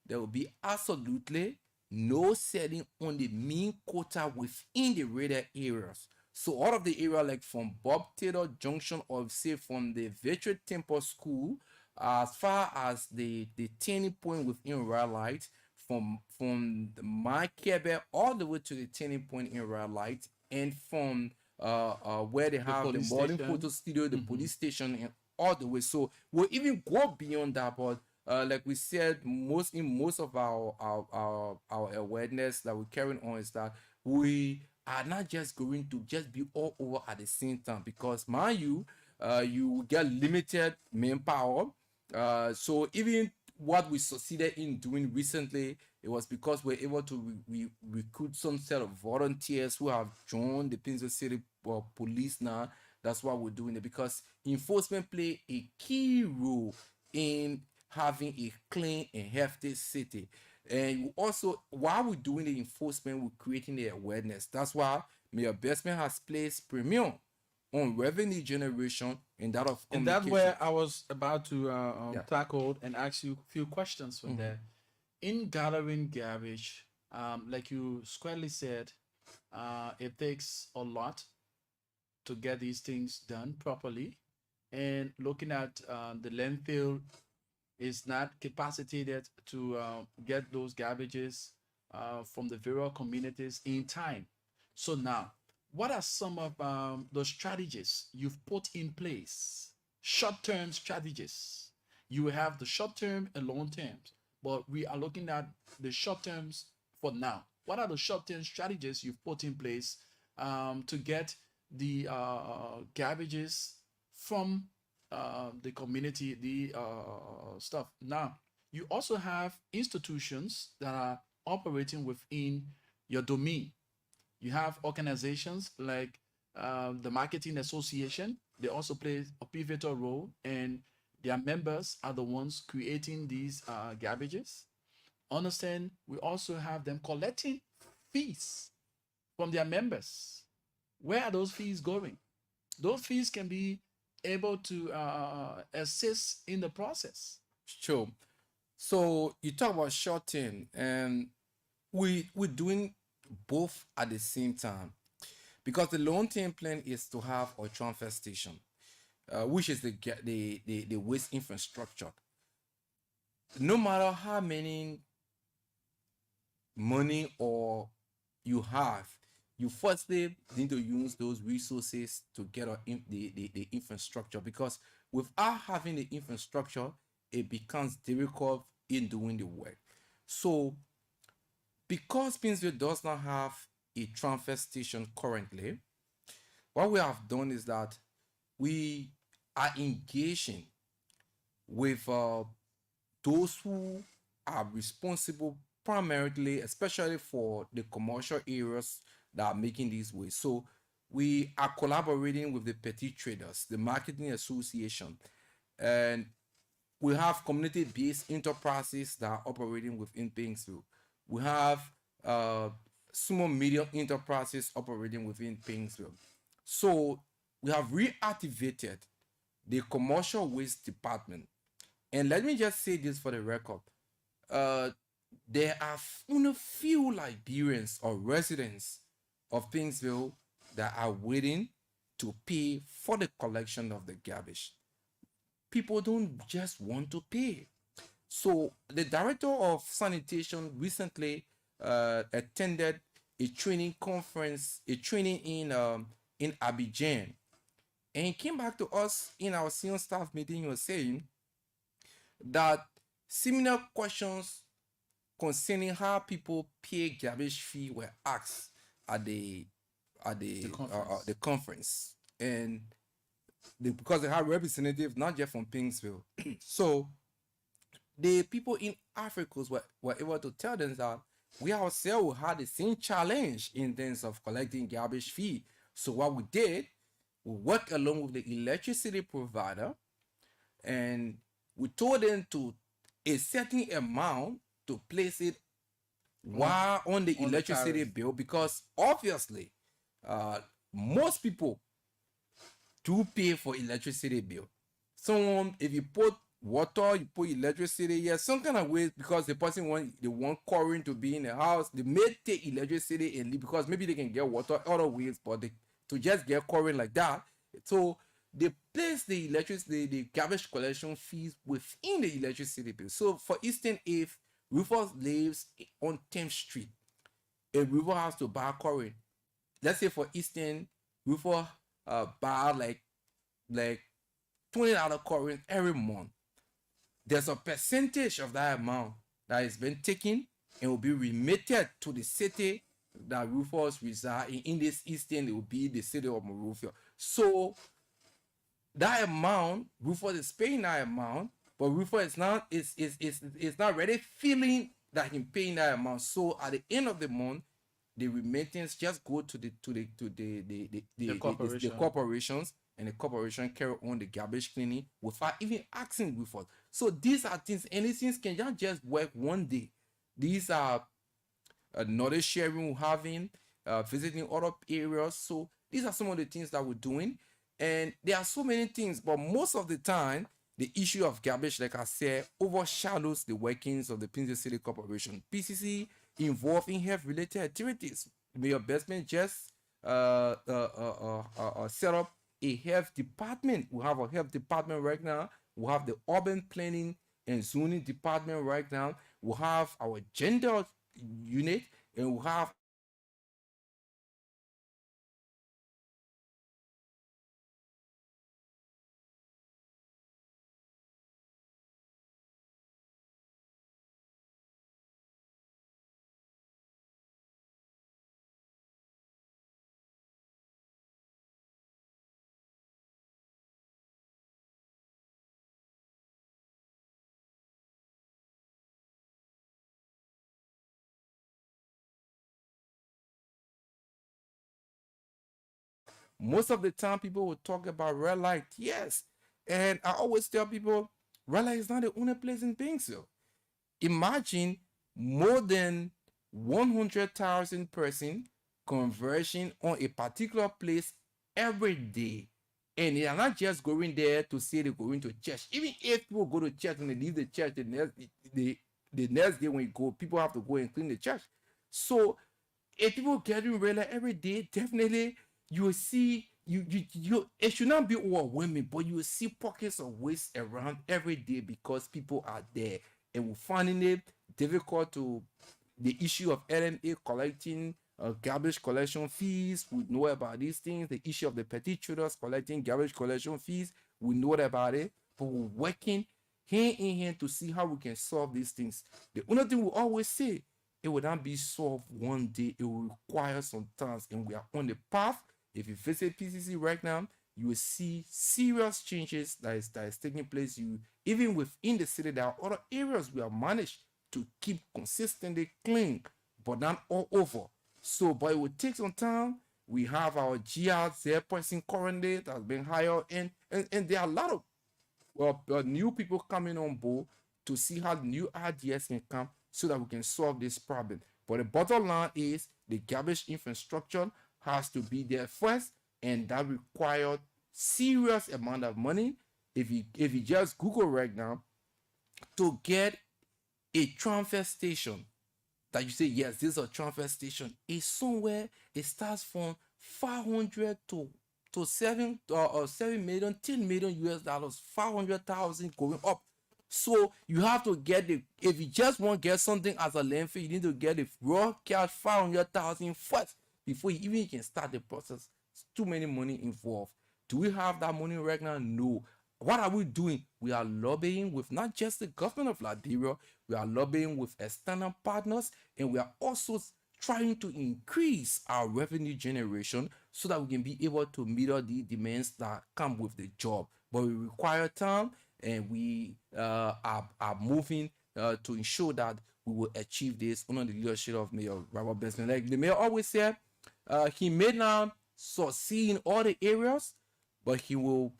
there will be absolutely no selling on the main quota within the radar areas. So all of the area, like from Bob Taylor Junction, or say from the Virtual Temple School, as far as the turning point within Red Light, from the My KPADEH all the way to the turning point in Red Light, and from where they have the modern photo studio, the police station, and all the way. So we'll even go beyond that, but like we said, most of our awareness that we're carrying on is that we are not just going to just be all over at the same time, because mind you, you get limited manpower. So even what we succeeded in doing recently, it was because we're able to recruit some set of volunteers who have joined the Pinson City Police now. That's why we're doing it, because enforcement play a key role in having a clean and healthy city. And also, while we're doing the enforcement, we're creating the awareness. That's why Mayor Bestman has placed premium on revenue generation and that of And that's communication. where I was about to Yeah. tackle and ask you a few questions from there. In gathering garbage, like you squarely said, it takes a lot to get these things done properly. And looking at the landfill is not capacitated to get those garbages from the various communities in time. So now, what are some of the strategies you've put in place? Short-term strategies. You have the short-term and long-terms, but we are looking at the short-terms for now. What are the short-term strategies you've put in place to get the garbages from the community, the stuff? Now, you also have institutions that are operating within your domain. You have organizations like the Marketing Association. They also play a pivotal role, and their members are the ones creating these garbages. Understand, we also have them collecting fees from their members. Where are those fees going? Those fees can be able to assist in the process. Sure. So you talk about short term, and we're doing both at the same time, because the long term plan is to have a transfer station, which is the waste infrastructure. No matter how many money or you have, you firstly need to use those resources to get the infrastructure, because without having the infrastructure, it becomes difficult in doing the work. So because Painesville does not have a transfer station currently, what we have done is that we are engaging with those who are responsible primarily, especially for the commercial areas that are making these waste. So we are collaborating with the petty traders, the Marketing Association, and we have community-based enterprises that are operating within Painesville. We have small medium enterprises operating within Painesville. So we have reactivated the commercial waste department. And let me just say this for the record. There are few Liberians or residents of Painesville that are waiting to pay for the collection of the garbage. People don't just want to pay. So the director of sanitation recently attended a training conference, a training in Abidjan, and he came back to us in our senior staff meeting. He was saying that similar questions concerning how people pay garbage fee were asked at the conference, and because they have representatives not just from Painesville. So the people in Africa were able to tell them that we ourselves had the same challenge in terms of collecting garbage fee. So what we did, we worked along with the electricity provider, and we told them to a certain amount to place it while on the electricity bill, because obviously most people do pay for electricity bill. Someone, if you put water, you put electricity, yeah, some kind of way, because the person want current to be in the house, they may take electricity and leave, because maybe they can get water other ways, but to just get current like that, so they place the electricity, the garbage collection fees within the electricity bill. So for instance, if Rufus lives on 10th Street, and Rufus has to buy current, let's say for instance, Rufus buy like $20 current every month, there's a percentage of that amount that is been taken and will be remitted to the city that Rufus reside in this Eastern. It will be the city of Monrovia. So that amount, Rufus is paying that amount, but Rufus is not really feeling that he's paying that amount. So at the end of the month, the remittance just go to the corporations, and the corporation carry on the garbage cleaning without even asking Rufus. So these are things, and these things can just work one day. These are knowledge sharing we're having. visiting other areas. So these are some of the things that we're doing. And there are so many things, but most of the time, the issue of garbage, like I said, overshadows the workings of the Prince City Corporation. PCC involved in health-related activities. Mayor Bestman just set up a health department. We have a health department right now. We have the urban planning and zoning department right now. We have our gender unit, and we have most of the time people will talk about red light. Yes. And I always tell people red light is not the only place in Pingsville. Imagine more than 100,000 person conversion on a particular place every day. And they are not just going there to say they're going to church. Even if people go to church and they leave the church the next day when you go, people have to go and clean the church. So if people getting red light every day, definitely you will see you it should not be overwhelming, but you will see pockets of waste around every day because people are there, and we're finding it difficult to the issue of LMA collecting garbage collection fees. We know about these things. The issue of the petty traders collecting garbage collection fees, we know about it, but we're working hand in hand to see how we can solve these things. The only thing we always say, it will not be solved one day. It will require some time, and we are on the path. If you visit PCC right now, you will see serious changes that is taking place. You even within the city, there are other areas we have managed to keep consistently clean, but not all over. So, but it will take some time. We have our GRZ person currently that has been hired, and there are a lot of new people coming on board to see how new ideas can come so that we can solve this problem. But the bottom line is the garbage infrastructure has to be there first, and that required serious amount of money. If you just Google right now to get a transfer station that you say yes, this is a transfer station, is somewhere it starts from 500 to 7 million, 10 million US dollars, 500,000 going up. So you have to get if you just want to get something as a landfill, you need to get the raw cash 500,000 first before you even can start the process. It's too many money involved. Do we have that money right now? No. What are we doing? We are lobbying with not just the government of Liberia, we are lobbying with external partners, and we are also trying to increase our revenue generation so that we can be able to meet all the demands that come with the job. But we require time, and we are moving to ensure that we will achieve this under the leadership of Mayor Robert Benson. Like the mayor always said, he may not succeed in all the areas, but he will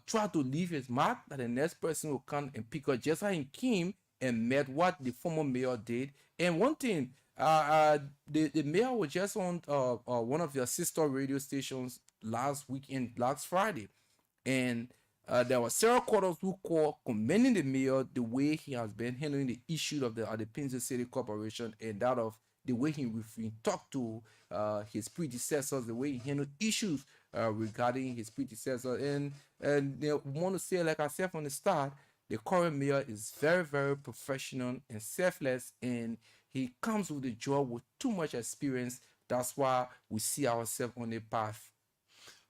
try to leave his mark that the next person will come and pick up, just how he came and met what the former mayor did. And one thing, the mayor was just on one of your sister radio stations last Friday, and there were several callers who called commending the mayor the way he has been handling the issue of the Pinzo City Corporation, and that of the way he talked to his predecessors, the way he handled issues regarding his predecessor. And they want to say, like I said from the start, the current mayor is very, very professional and selfless, and he comes with the job with too much experience. That's why we see ourselves on the path.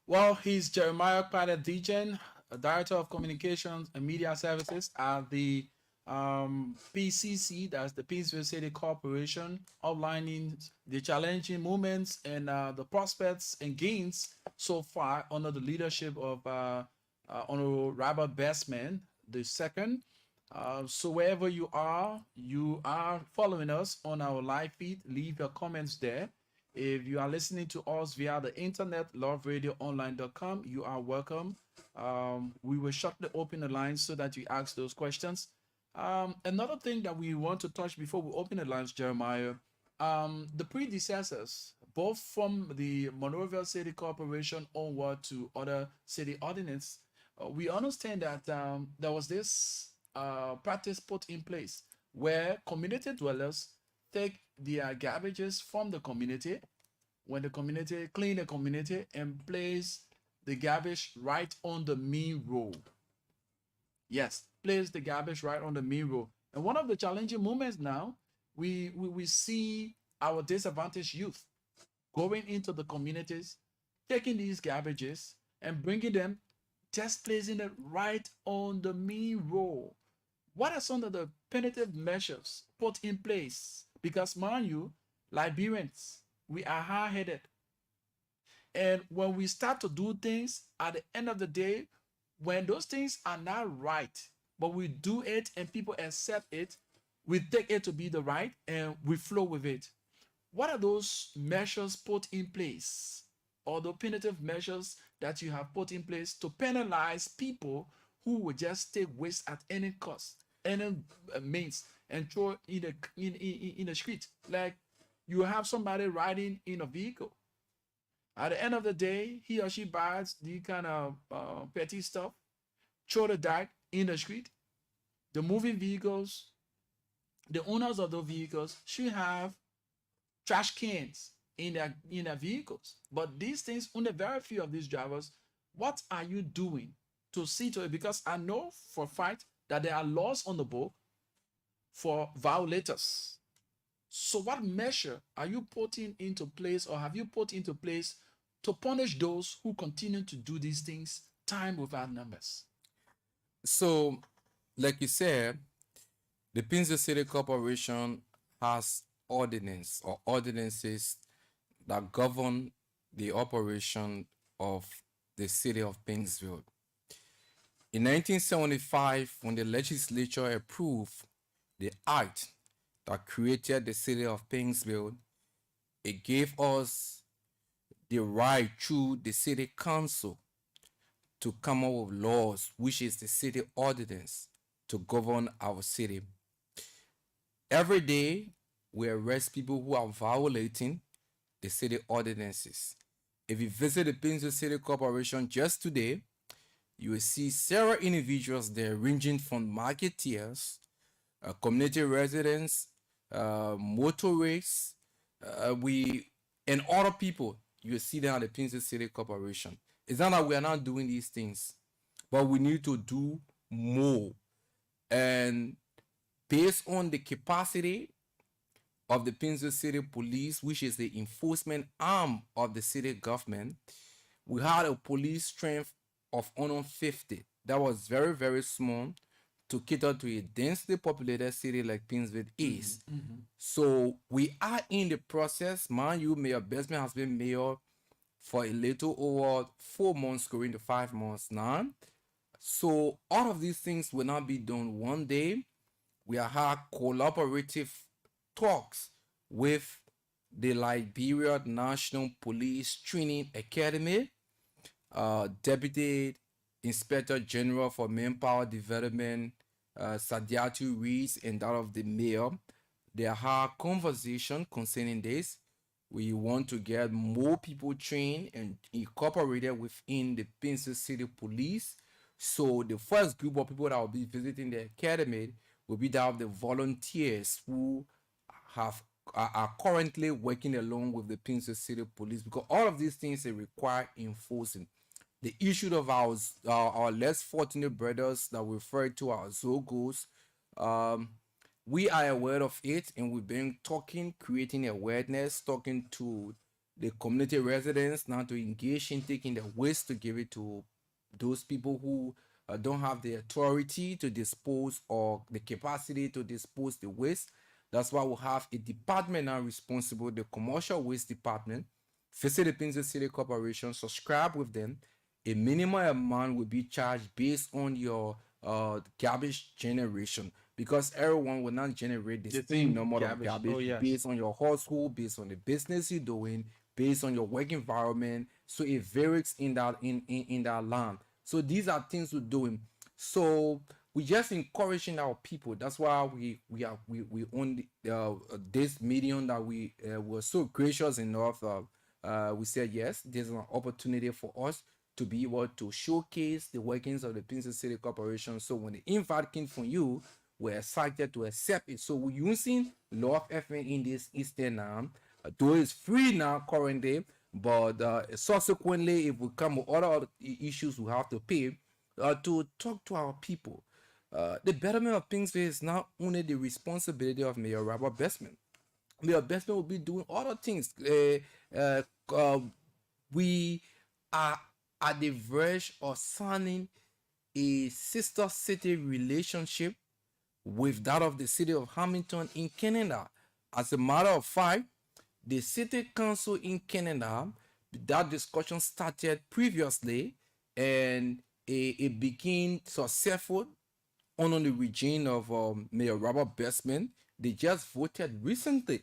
Well, he's Jeremiah KPADEH DIGGEN, Director of Communications and Media Services at the PCC, that's the Paynesville City Corporation, outlining the challenging moments and the prospects and gains so far under the leadership of Honorable Robert Bestman II. So wherever you are following us on our live feed, leave your comments there. If you are listening to us via the internet, loveradioonline.com, you are welcome. We will shortly open the lines so that you ask those questions. Another thing that we want to touch before we open the lines, Jeremiah, the predecessors, both from the Monroeville City Corporation onward to other city ordinance, we understand that there was this practice put in place where community dwellers take their garbages from the community when the community clean the community and place the garbage right on the main road. Yes, place the garbage right on the main road. And one of the challenging moments now, we see our disadvantaged youth going into the communities, taking these garbages and bringing them, just placing it right on the main road. What are some of the punitive measures put in place? Because mind you, Liberians, we are hard-headed. And when we start to do things, at the end of the day, when those things are not right, but we do it and people accept it, we take it to be the right and we flow with it. What are those measures put in place, or the punitive measures that you have put in place to penalize people who would just take waste at any cost, any means, and throw in the street? Like, you have somebody riding in a vehicle. At the end of the day, he or she buys the kind of petty stuff, throw the dirt in the street. The moving vehicles, the owners of those vehicles should have trash cans in their vehicles. But these things, only very few of these drivers. What are you doing to see to it? Because I know for a fact that there are laws on the book for violators. So what measure are you putting into place, or have you put into place, to punish those who continue to do these things time without numbers? So, like you said, the Pinzo City Corporation has ordinance or ordinances that govern the operation of the city of Painesville. In 1975, when the legislature approved the act that created the city of Painesville, it gave us the right through the city council to come up with laws, which is the city ordinance, to govern our city. Every day, we arrest people who are violating the city ordinances. If you visit the Painesville City Corporation just today, you will see several individuals there, ranging from marketeers, community residents, motorists, and other people. You will see them at the Painesville City Corporation. It's not that we are not doing these things, but we need to do more. And based on the capacity of the Painesville City Police, which is the enforcement arm of the city government, we had a police strength of 150. That was very, very small to cater to a densely populated city like Painesville is. So we are in the process. Mind you, Mayor Besman has been mayor for a little over 4 months, going to 5 months now. So all of these things will not be done one day. We are had collaborative talks with the Liberia National Police Training Academy, Deputy Inspector General for Manpower Development, Sadiatu Rees, and that of the mayor. There are conversations concerning this. We want to get more people trained and incorporated within the Painesville City Police. So the first group of people that will be visiting the academy will be that of the volunteers who are currently working along with the Painesville City Police, because all of these things they require enforcing. The issue of our less fortunate brothers that we refer to as Zogos, we are aware of it, and we've been talking, creating awareness, talking to the community residents now to engage in taking the waste to give it to those people who don't have the authority to dispose or the capacity to dispose the waste. That's why we have a department now responsible, the commercial waste department. Visit the Painesville City Corporation, subscribe with them. A minimum amount will be charged based on your garbage generation, because everyone will not generate the same number of garbage based on your household, based on the business you're doing, based on your work environment. So it varies in that land. So these are things we're doing. So we just encouraging our people. That's why we own this medium that we were so gracious enough. We said yes, there's an opportunity for us to be able to showcase the workings of the Pinson City Corporation. So when the invite came from you, we're excited to accept it. So we're using Love FM in this Eastern now. Though it's free now currently, but subsequently, if we come with other issues, we have to pay to talk to our people. The betterment of Pingsville is not only the responsibility of Mayor Robert Bestman. Mayor Bestman will be doing other things. We are at the verge of signing a sister city relationship with that of the city of Hamilton in Canada. As a matter of fact, the city council in Canada, that discussion started previously, and it became successful under the regime of Mayor Robert Bestman. They just voted recently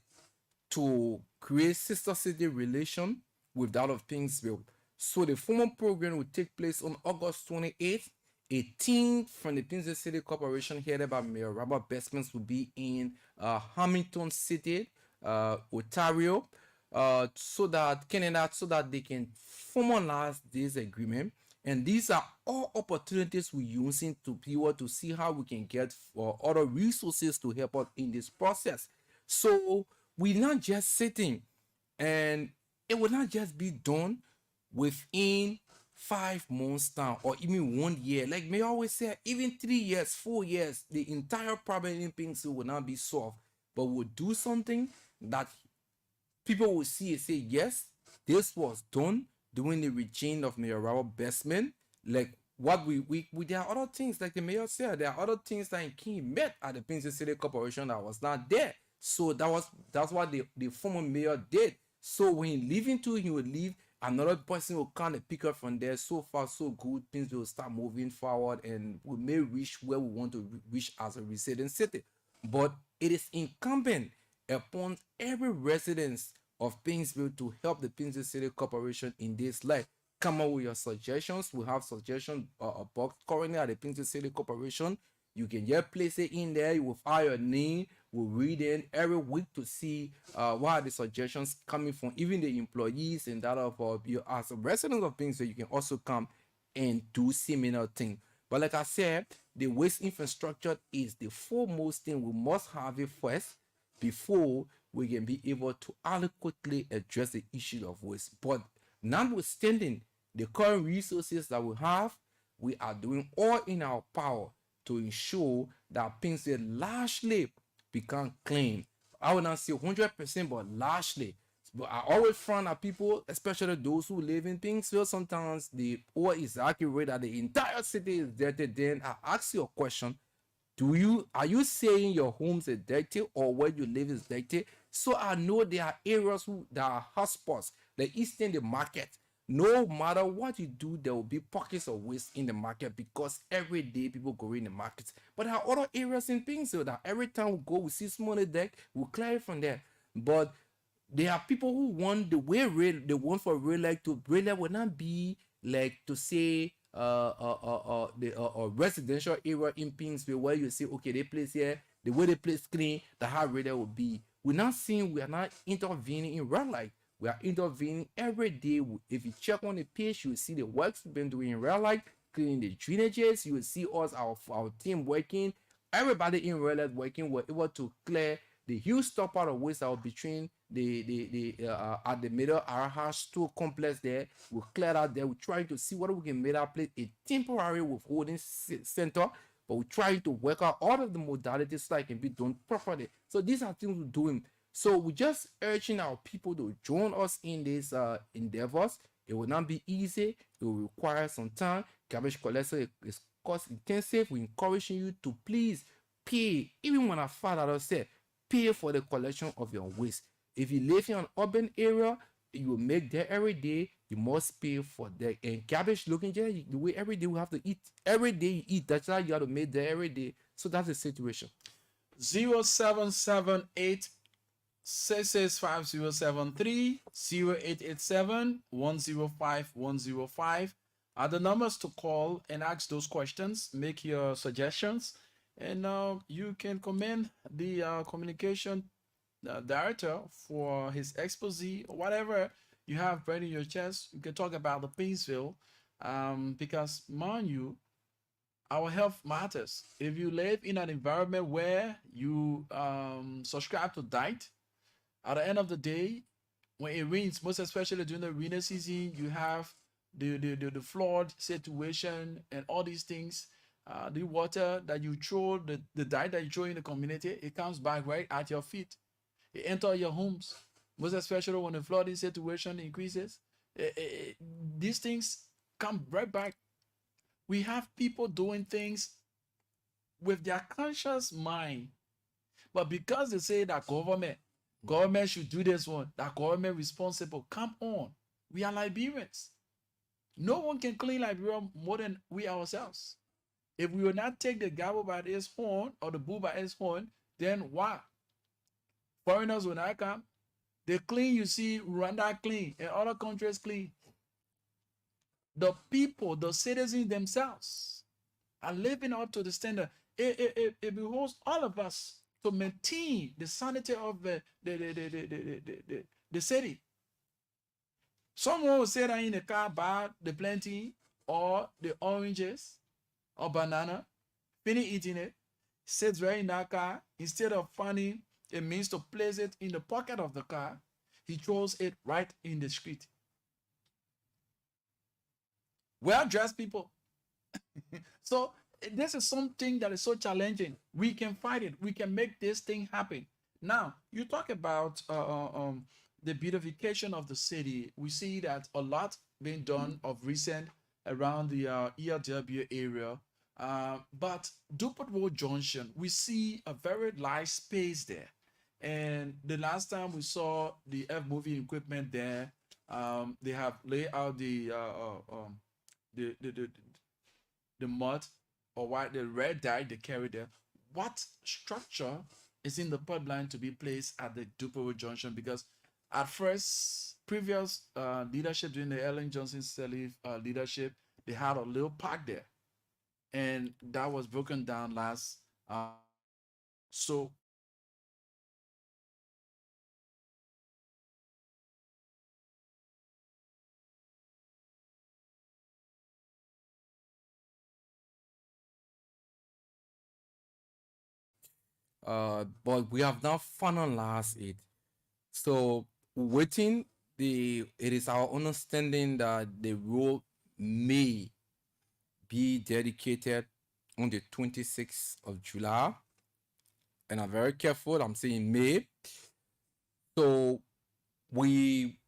to create sister city relation with that of Pingsville. So the formal program will take place on August 28th. A team from the Pingsville City Corporation headed by Mayor Robert Bestman will be in Hamilton City, Ontario, so that Canada, so that they can formalize this agreement. And these are all opportunities we're using to be able to see how we can get other resources to help us in this process. So we're not just sitting, and it will not just be done within 5 months time or even 1 year. Like may always say, even 3 years, 4 years, the entire problem in Pingsville will not be solved. But we'll do something that people will see and say, yes, this was done during the regime of Mayor Robert Bestman. Like what we there are other things, like the mayor said, there are other things that he met at the Pingsville City Corporation that was not there. So that's what the former mayor did. So when he leaving too, he would leave. Another person will kind of pick up from there. So far, so good. Things will start moving forward, and we may reach where we want to reach as a resident city. But it is incumbent upon every resident of Pingsville to help the Pingsville City Corporation in this life. Come up with your suggestions. We have suggestion box currently at the Pingsville City Corporation. You can just place it in there. You will file your name. We'll read in every week to see what are the suggestions coming from even the employees and that of you as a resident of Pingsville. You can also come and do similar thing. But like I said, the waste infrastructure is the foremost thing. We must have it first before we can be able to adequately address the issue of waste. But notwithstanding the current resources that we have, we are doing all in our power to ensure that Pingsville largely become clean. I would not say 100%, but largely. But I always frown at people, especially those who live in Pingsville. Sometimes the or is accurate that the entire city is dirty. Then I ask you a question: are you saying your homes are dirty or where you live is dirty? So I know there are areas that are hotspots, the eastern the market. No matter what you do, there will be pockets of waste in the market because every day people go in the markets. But there are other areas in Pingsville that every time we go, we see smaller deck, we clear it from there. But there are people who want the way they want for real life to real life will not be like to say the residential area in Pingsville where you say, okay, they place here, the way they place clean, the how real will be. We are not intervening in real life. We are intervening every day. If you check on the page, you will see the works we've been doing in real life, cleaning the drainages. You will see us, our team working. Everybody in real life working. We're able to clear the huge stockpile of waste that was between at the middle Araha store complex there. We clear that there. We're trying to see what we can make that place a temporary withholding center. But we're trying to work out all of the modalities so that it can be done properly. So these are things we're doing. So we're just urging our people to join us in these endeavors. It will not be easy. It will require some time. Garbage collection is cost intensive. We're encouraging you to please pay. Even when our father said, pay for the collection of your waste. If you live in an urban area, you will make there every day. You must pay for that. And garbage looking there, the way every day we have to eat. Every day you eat. That's how you have to make there every day. So that's the situation. 0778 665073 0887 105 105. The numbers to call and ask those questions, make your suggestions, and you can commend the communication director for his expose or whatever you have right in your chest. You can talk about the Painesville, because mind you, our health matters. If you live in an environment where you subscribe to diet, at the end of the day, when it rains, most especially during the rainy season, you have the flood situation and all these things. The water that you throw, the diet that you throw in the community, it comes back right at your feet. It enters your homes, most especially when the flooding situation increases. These things come right back. We have people doing things with their conscious mind, but because they say that government should do this one, that government responsible. Come on, we are Liberians. No one can clean Liberia more than we ourselves. If we will not take the gavel by its horn or the bull by its horn, then why? Foreigners will not come. They clean, you see, Rwanda clean and other countries clean. The people, the citizens themselves are living up to the standard. It behoves all of us to maintain the sanity of the city. Someone will say that in the car buy the plantain or the oranges or banana, finish eating it, sits right in that car. Instead of finding a means to place it in the pocket of the car, he throws it right in the street. Well-dressed people. So this is something that is so challenging. We can fight it. We can make this thing happen. Now, you talk about the beautification of the city. We see that a lot being done of recent around the ERW area. But Dupont Road Junction, we see a very large space there. And the last time we saw the F-moving equipment there, they have laid out the mud or what the red dye they carry there. What structure is in the pipeline to be placed at the Dupont Road Junction? Because at first, previous leadership during the Ellen Johnson Sirleaf leadership, they had a little park there, and that was broken down last. So But we have not finalized it. So waiting, it is our understanding that the road may be dedicated on the 26th of July. And I'm very careful, I'm saying may. So we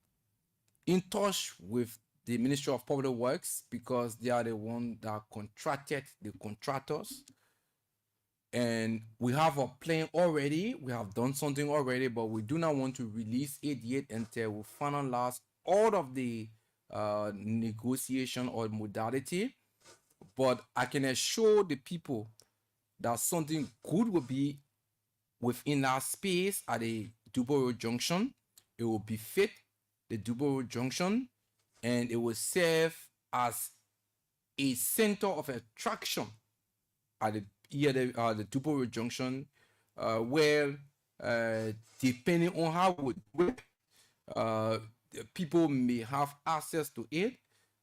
in touch with the Ministry of Public Works because they are the one that contracted the contractors. And we have a plan already. We have done something already, but we do not want to release it yet until we finalize all of the negotiation or modality. But I can assure the people that something good will be within our space at the Dupont Road Junction. It will be fit the Dupont Road Junction, and it will serve as a center of attraction at the Dupont Road Junction, where depending on how we do it, people may have access to it,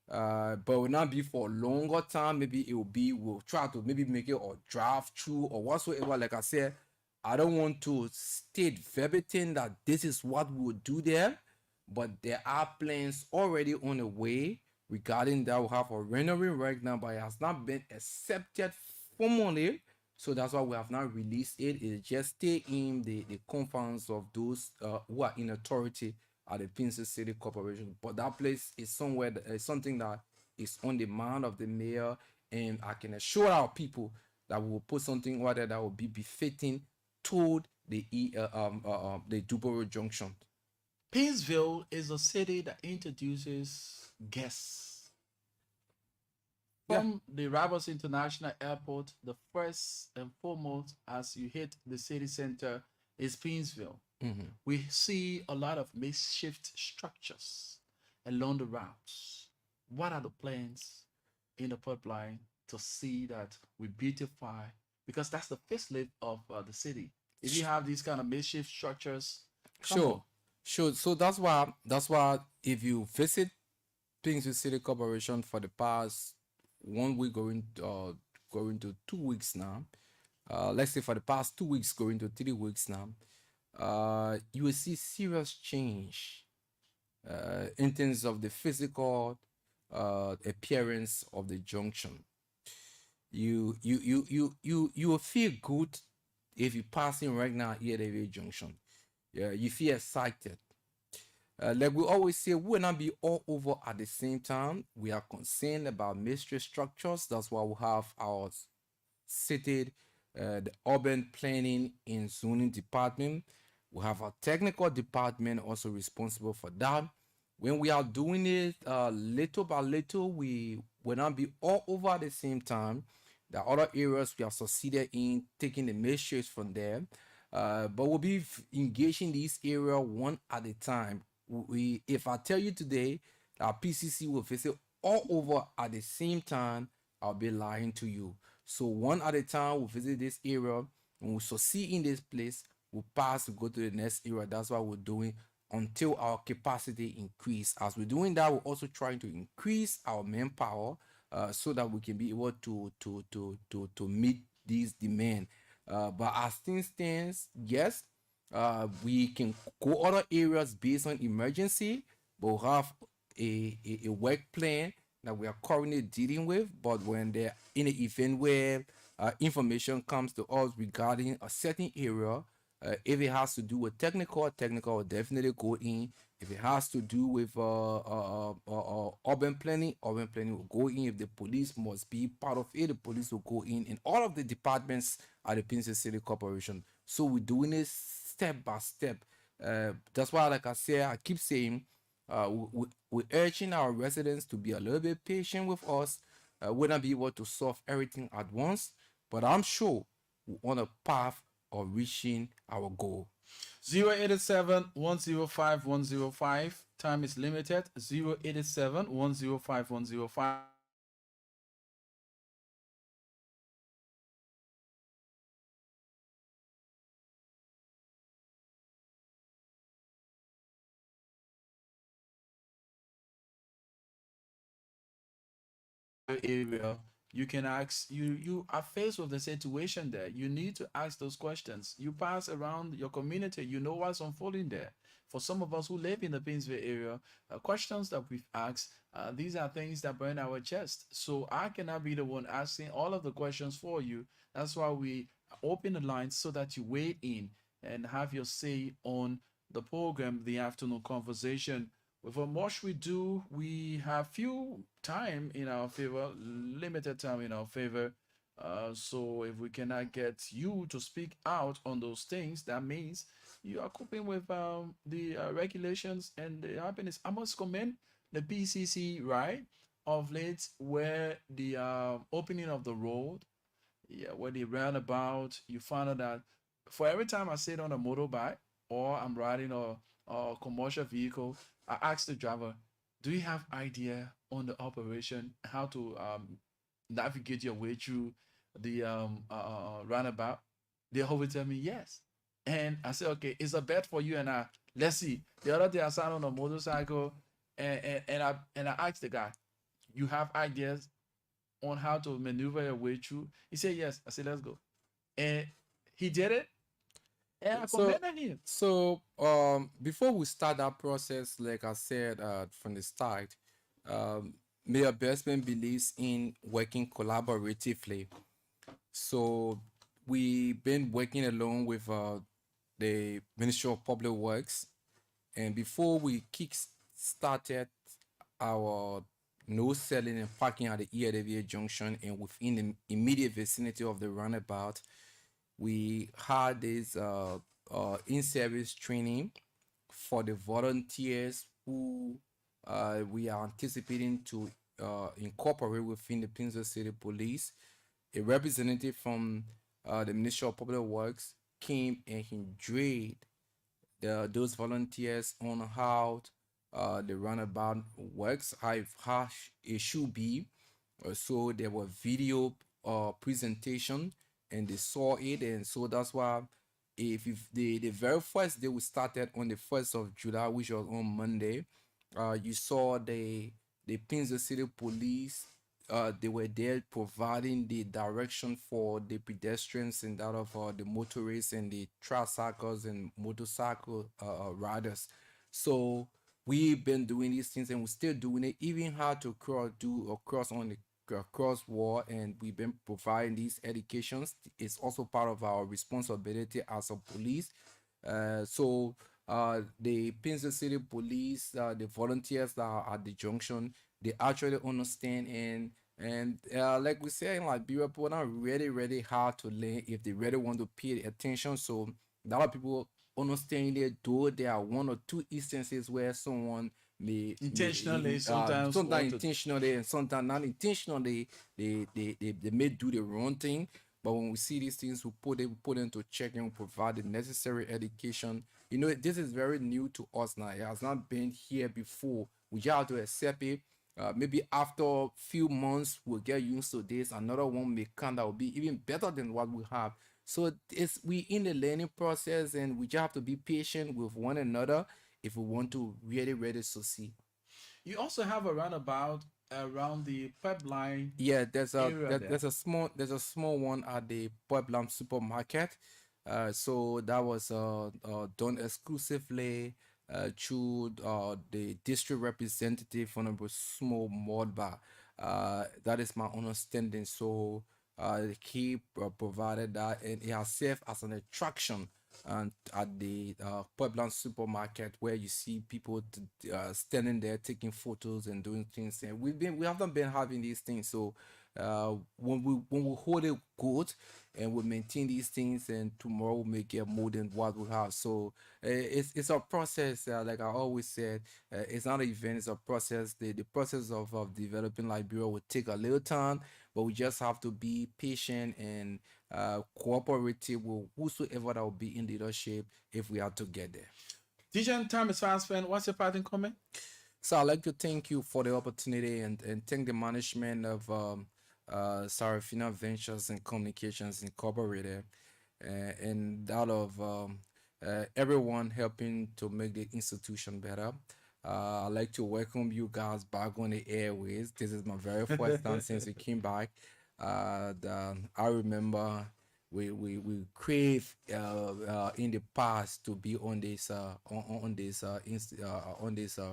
but will not be for a longer time. Maybe it will be, we'll try to maybe make it a drive through or whatsoever. Like I said, I don't want to state verbatim that this is what we will do there, but there are plans already on the way regarding that. We have a rendering right now, but it has not been accepted formally, so that's why we have not released it. It just stay in the confines of those who are in authority at the Pinson City Corporation. But that place is somewhere something that is on the mind of the mayor, and I can assure our people that we will put something over there that will be befitting toward the Dupont Road Junction. Painesville is a city that introduces guests. From the Roberts International Airport, the first and foremost as you hit the city center is Painesville. We see a lot of makeshift structures along the routes. What are the plans in the pipeline to see that we beautify, because that's the facelift of the city. If you have these kind of makeshift structures, come on. Sure, sure. So that's why if you visit Painesville City Corporation for the past 1 week going to 2 weeks now, let's say for the past 2 weeks going to 3 weeks now, you will see serious change in terms of the physical appearance of the junction. You will feel good if you're passing right now here at the junction. Yeah, you feel excited. Like we always say, we will not be all over at the same time. We are concerned about mystery structures. That's why we have our city, the urban planning and zoning department. We have a technical department also responsible for that. When we are doing it little by little, we will not be all over at the same time. The other areas we have succeeded in taking the measures from there, but we'll be engaging this area one at a time. If I tell you today that PCC will visit all over at the same time, I'll be lying to you. So one at a time, we'll visit this area. When we succeed in this place, we'll pass to go to the next area. That's what we're doing until our capacity increase. As we're doing that, we're also trying to increase our manpower so that we can be able to meet these demand. But as things stands, yes, we can go other areas based on emergency, but we'll have a work plan that we are currently dealing with. But when they're in an event where information comes to us regarding a certain area, if it has to do with technical will definitely go in. If it has to do with urban planning will go in. If the police must be part of it, the police will go in. And all of the departments at the Painesville City Corporation. So we're doing it step by step. That's why, like I said, I keep saying, we're urging our residents to be a little bit patient with us. We're not be able to solve everything at once, but I'm sure we're on a path of reaching our goal. 087-105-105. Time is limited. 087-105-105. Area, you can ask, you are faced with the situation there, you need to ask those questions. You pass around your community, you know what's unfolding there. For some of us who live in the Painesville area, questions that we've asked, these are things that burn our chest, so I cannot be the one asking all of the questions for you. That's why we open the lines so that you weigh in and have your say on the program, the afternoon conversation. With how much we do, we have few time in our favor, limited time in our favor. So if we cannot get you to speak out on those things, that means you are coping with the regulations and the happiness. I must commend the BCC, right, of late, where the opening of the road, yeah, where they ran about, you found out that for every time I sit on a motorbike or I'm riding a commercial vehicle, I ask the driver, do you have idea on the operation, how to navigate your way through the roundabout? They always tell me yes. And I say, okay, it's a bet for you and I. Let's see. The other day I sat on a motorcycle and I asked the guy, you have ideas on how to maneuver your way through? He said yes. I said, let's go. And he did it. And I commended him. So before we start that process, like I said from the start, Mayor Bestman believes in working collaboratively. So we've been working along with the Ministry of Public Works, and before we kick started our no selling and parking at the EADVA junction and within the immediate vicinity of the roundabout, we had this in-service training for the volunteers who we are anticipating to incorporate within the Painesville City Police. A representative from the Ministry of Public Works came and he drilled those volunteers on how the runabout works, how it should be. So there were video presentation, and they saw it, and so that's why if the very first day we started on the 1st of July, which was on Monday, you saw the Pinzo City Police. They were there providing the direction for the pedestrians and that of the motorists and the tricycles and motorcycle riders. So we've been doing these things, and we're still doing it. Even how to do a cross on the cross wall, and we've been providing these educations. It's also part of our responsibility as a police. The Pinzo City Police, the volunteers that are at the junction, they actually understand, and like we say in Liberia, people are not really hard to learn if they really want to pay attention. So a lot of people understand it, though there are one or two instances where someone may Intentionally, sometimes want to- intentionally and sometimes not intentionally, they may do the wrong thing. But when we see these things, we put into check and we provide the necessary education. You know, this is very new to us now. It has not been here before. We just have to accept it. Maybe after a few months, we'll get used to this. Another one may come that will be even better than what we have. So we in the learning process, and we just have to be patient with one another if we want to really succeed. You also have a roundabout around the pipeline. Yeah, Area there's a small one at the Pueblam supermarket. So that was done exclusively through the district representative, Honorable Small Modba. That is my understanding. So he provided that, and it has served as an attraction and at the Pueblan supermarket, where you see people standing there taking photos and doing things. And we haven't been having these things. So when we hold it good and we maintain these things, and tomorrow we may get more than what we have. So it's a process. Like I always said, it's not an event, it's a process. The process of developing Liberia will take a little time, but we just have to be patient and cooperative with whosoever that will be in leadership if we are to get there. DIGGEN, time is fast spent. What's your parting comment? So I'd like to thank you for the opportunity, and thank the management of Sarafina Ventures and Communications Incorporated, and that of everyone helping to make the institution better. I'd like to welcome you guys back on the airways. This is my very first time since we came back. I remember we crave in the past to be on this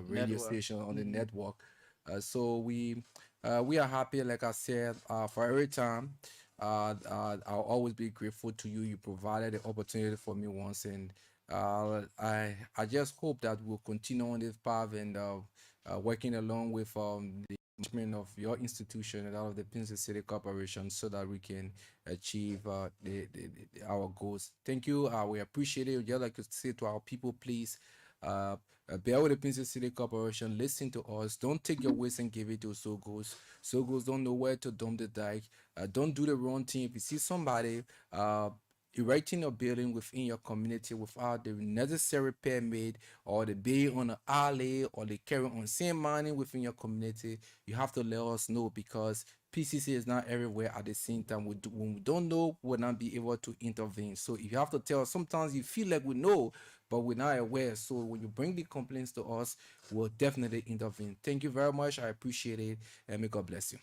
radio Network. station on the network. So we are happy, like I said, for every time. I'll always be grateful to you. You provided the opportunity for me once, and I just hope that we'll continue on this path, and working along with the management of your institution and out of the Pinzo City Corporation, so that we can achieve our goals. Thank you. We appreciate it. We'd just like to say to our people, please bear with the Pinzo City Corporation. Listen to us. Don't take your waste and give it to Sogos. Sogos don't know where to dump the dike. Don't do the wrong thing. If you see somebody erecting a building within your community without the necessary permit, or the bay on an alley, or the carry on sand mining within your community, you have to let us know, because PCC is not everywhere at the same time. When we don't know, we'll not be able to intervene. So if you have to tell us, sometimes you feel like we know, but we're not aware. So when you bring the complaints to us, we'll definitely intervene. Thank you very much. I appreciate it, and may God bless you.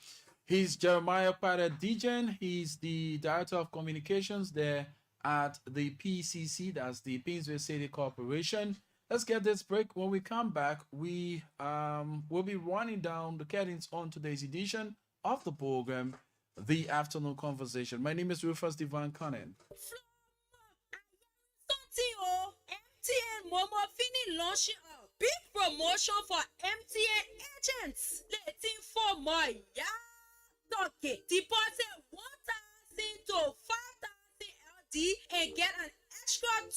He's Jeremiah Pada DIGGEN. He's the Director of Communications there at the PCC, that's the Painesville City Corporation. Let's get this break. When we come back, we will be running down the curtains on today's edition of the program, The Afternoon Conversation. My name is Rufus Divine Conan. Something oh, MTN Momo Fini launching a big promotion for MTN agents. Letting for more okay. Deposit 1,000 to 5,000 LD and get an extra 20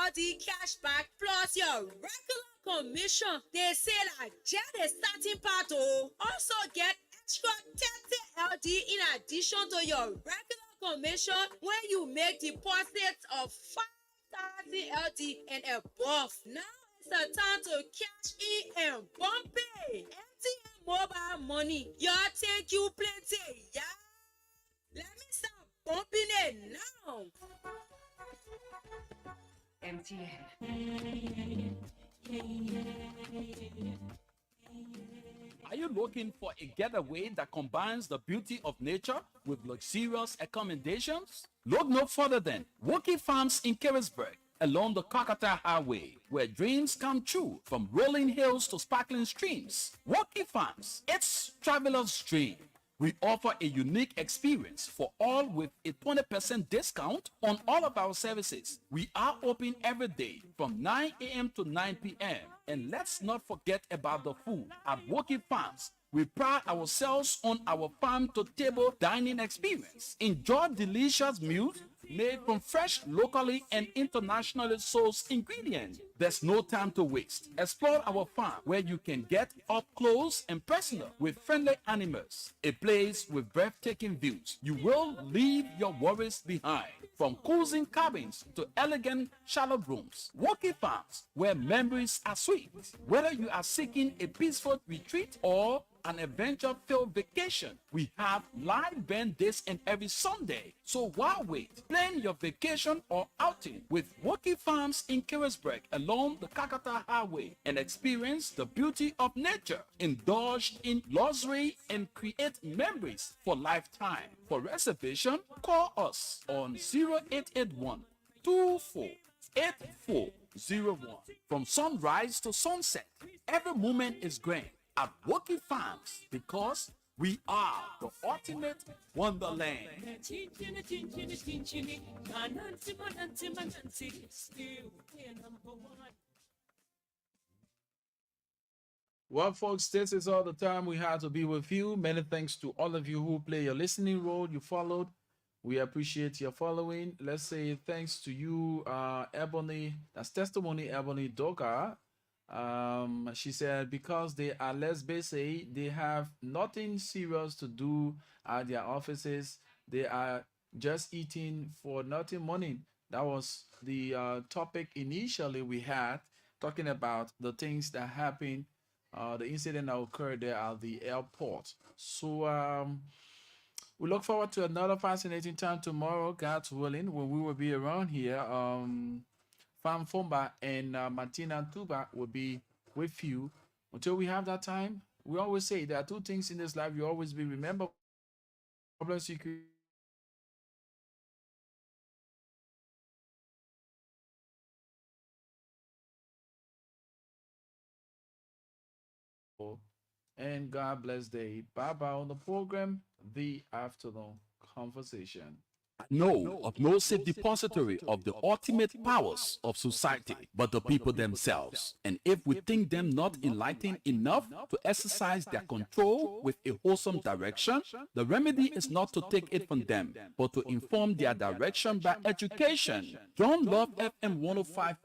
LD cashback plus your regular commission. They say like just the starting part oh. Also get extra 30 LD in addition to your regular commission when you make deposits of 5,000 LD and above. Now it's the time to cash in and bump it. MTN mobile money money. Y'all think you plenty, yeah? Let me start bumping it now. MTN. Are you looking for a getaway that combines the beauty of nature with luxurious accommodations? Look no further than Woki Farms in Carisburg, along the Kakata Highway, where dreams come true from rolling hills to sparkling streams. Woki Farms, it's traveler's dream. We offer a unique experience for all with a 20% discount on all of our services. We are open every day from 9 a.m. to 9 p.m. And let's not forget about the food. At Woki Farms, we pride ourselves on our farm-to-table dining experience. Enjoy delicious meals made from fresh, locally and internationally sourced ingredients. There's no time to waste. Explore our farm where you can get up close and personal with friendly animals. A place with breathtaking views. You will leave your worries behind. From cozy cabins to elegant shallow rooms. Woki Farms, where memories are sweet. Whether you are seeking a peaceful retreat or an adventure-filled vacation, we have live band days and every Sunday. So why wait? Plan your vacation or outing with Woki Farms in Carisburg along the Kakata Highway and experience the beauty of nature. Indulge in luxury and create memories for lifetime. For reservation, call us on 0881 248401. From sunrise to sunset, every moment is grand at Woki Farms because we are the ultimate wonderland. Well, folks, this is all the time we had to be with you. Many thanks to all of you who play your listening role. You followed. We appreciate your following. Let's say thanks to you, Ebony. That's testimony, Ebony Doka. She said because they are less busy, they have nothing serious to do at their offices. They are just eating for nothing money. That was the topic initially we had, talking about the things that happened, the incident that occurred there at the airport. So we look forward to another fascinating time tomorrow, God's willing, when we will be around here. Fam Fomba and Martina Tuba will be with you. Until we have that time, we always say there are two things in this life you always be remember. Problems you create and God bless day. Bye-bye on the program, The Afternoon Conversation. Know of no safe depository of the ultimate powers of society but the people themselves. And if we think them not enlightened enough to exercise their control with a wholesome direction, the remedy is not to take it from them, but to inform their direction by education. John Love FM 105.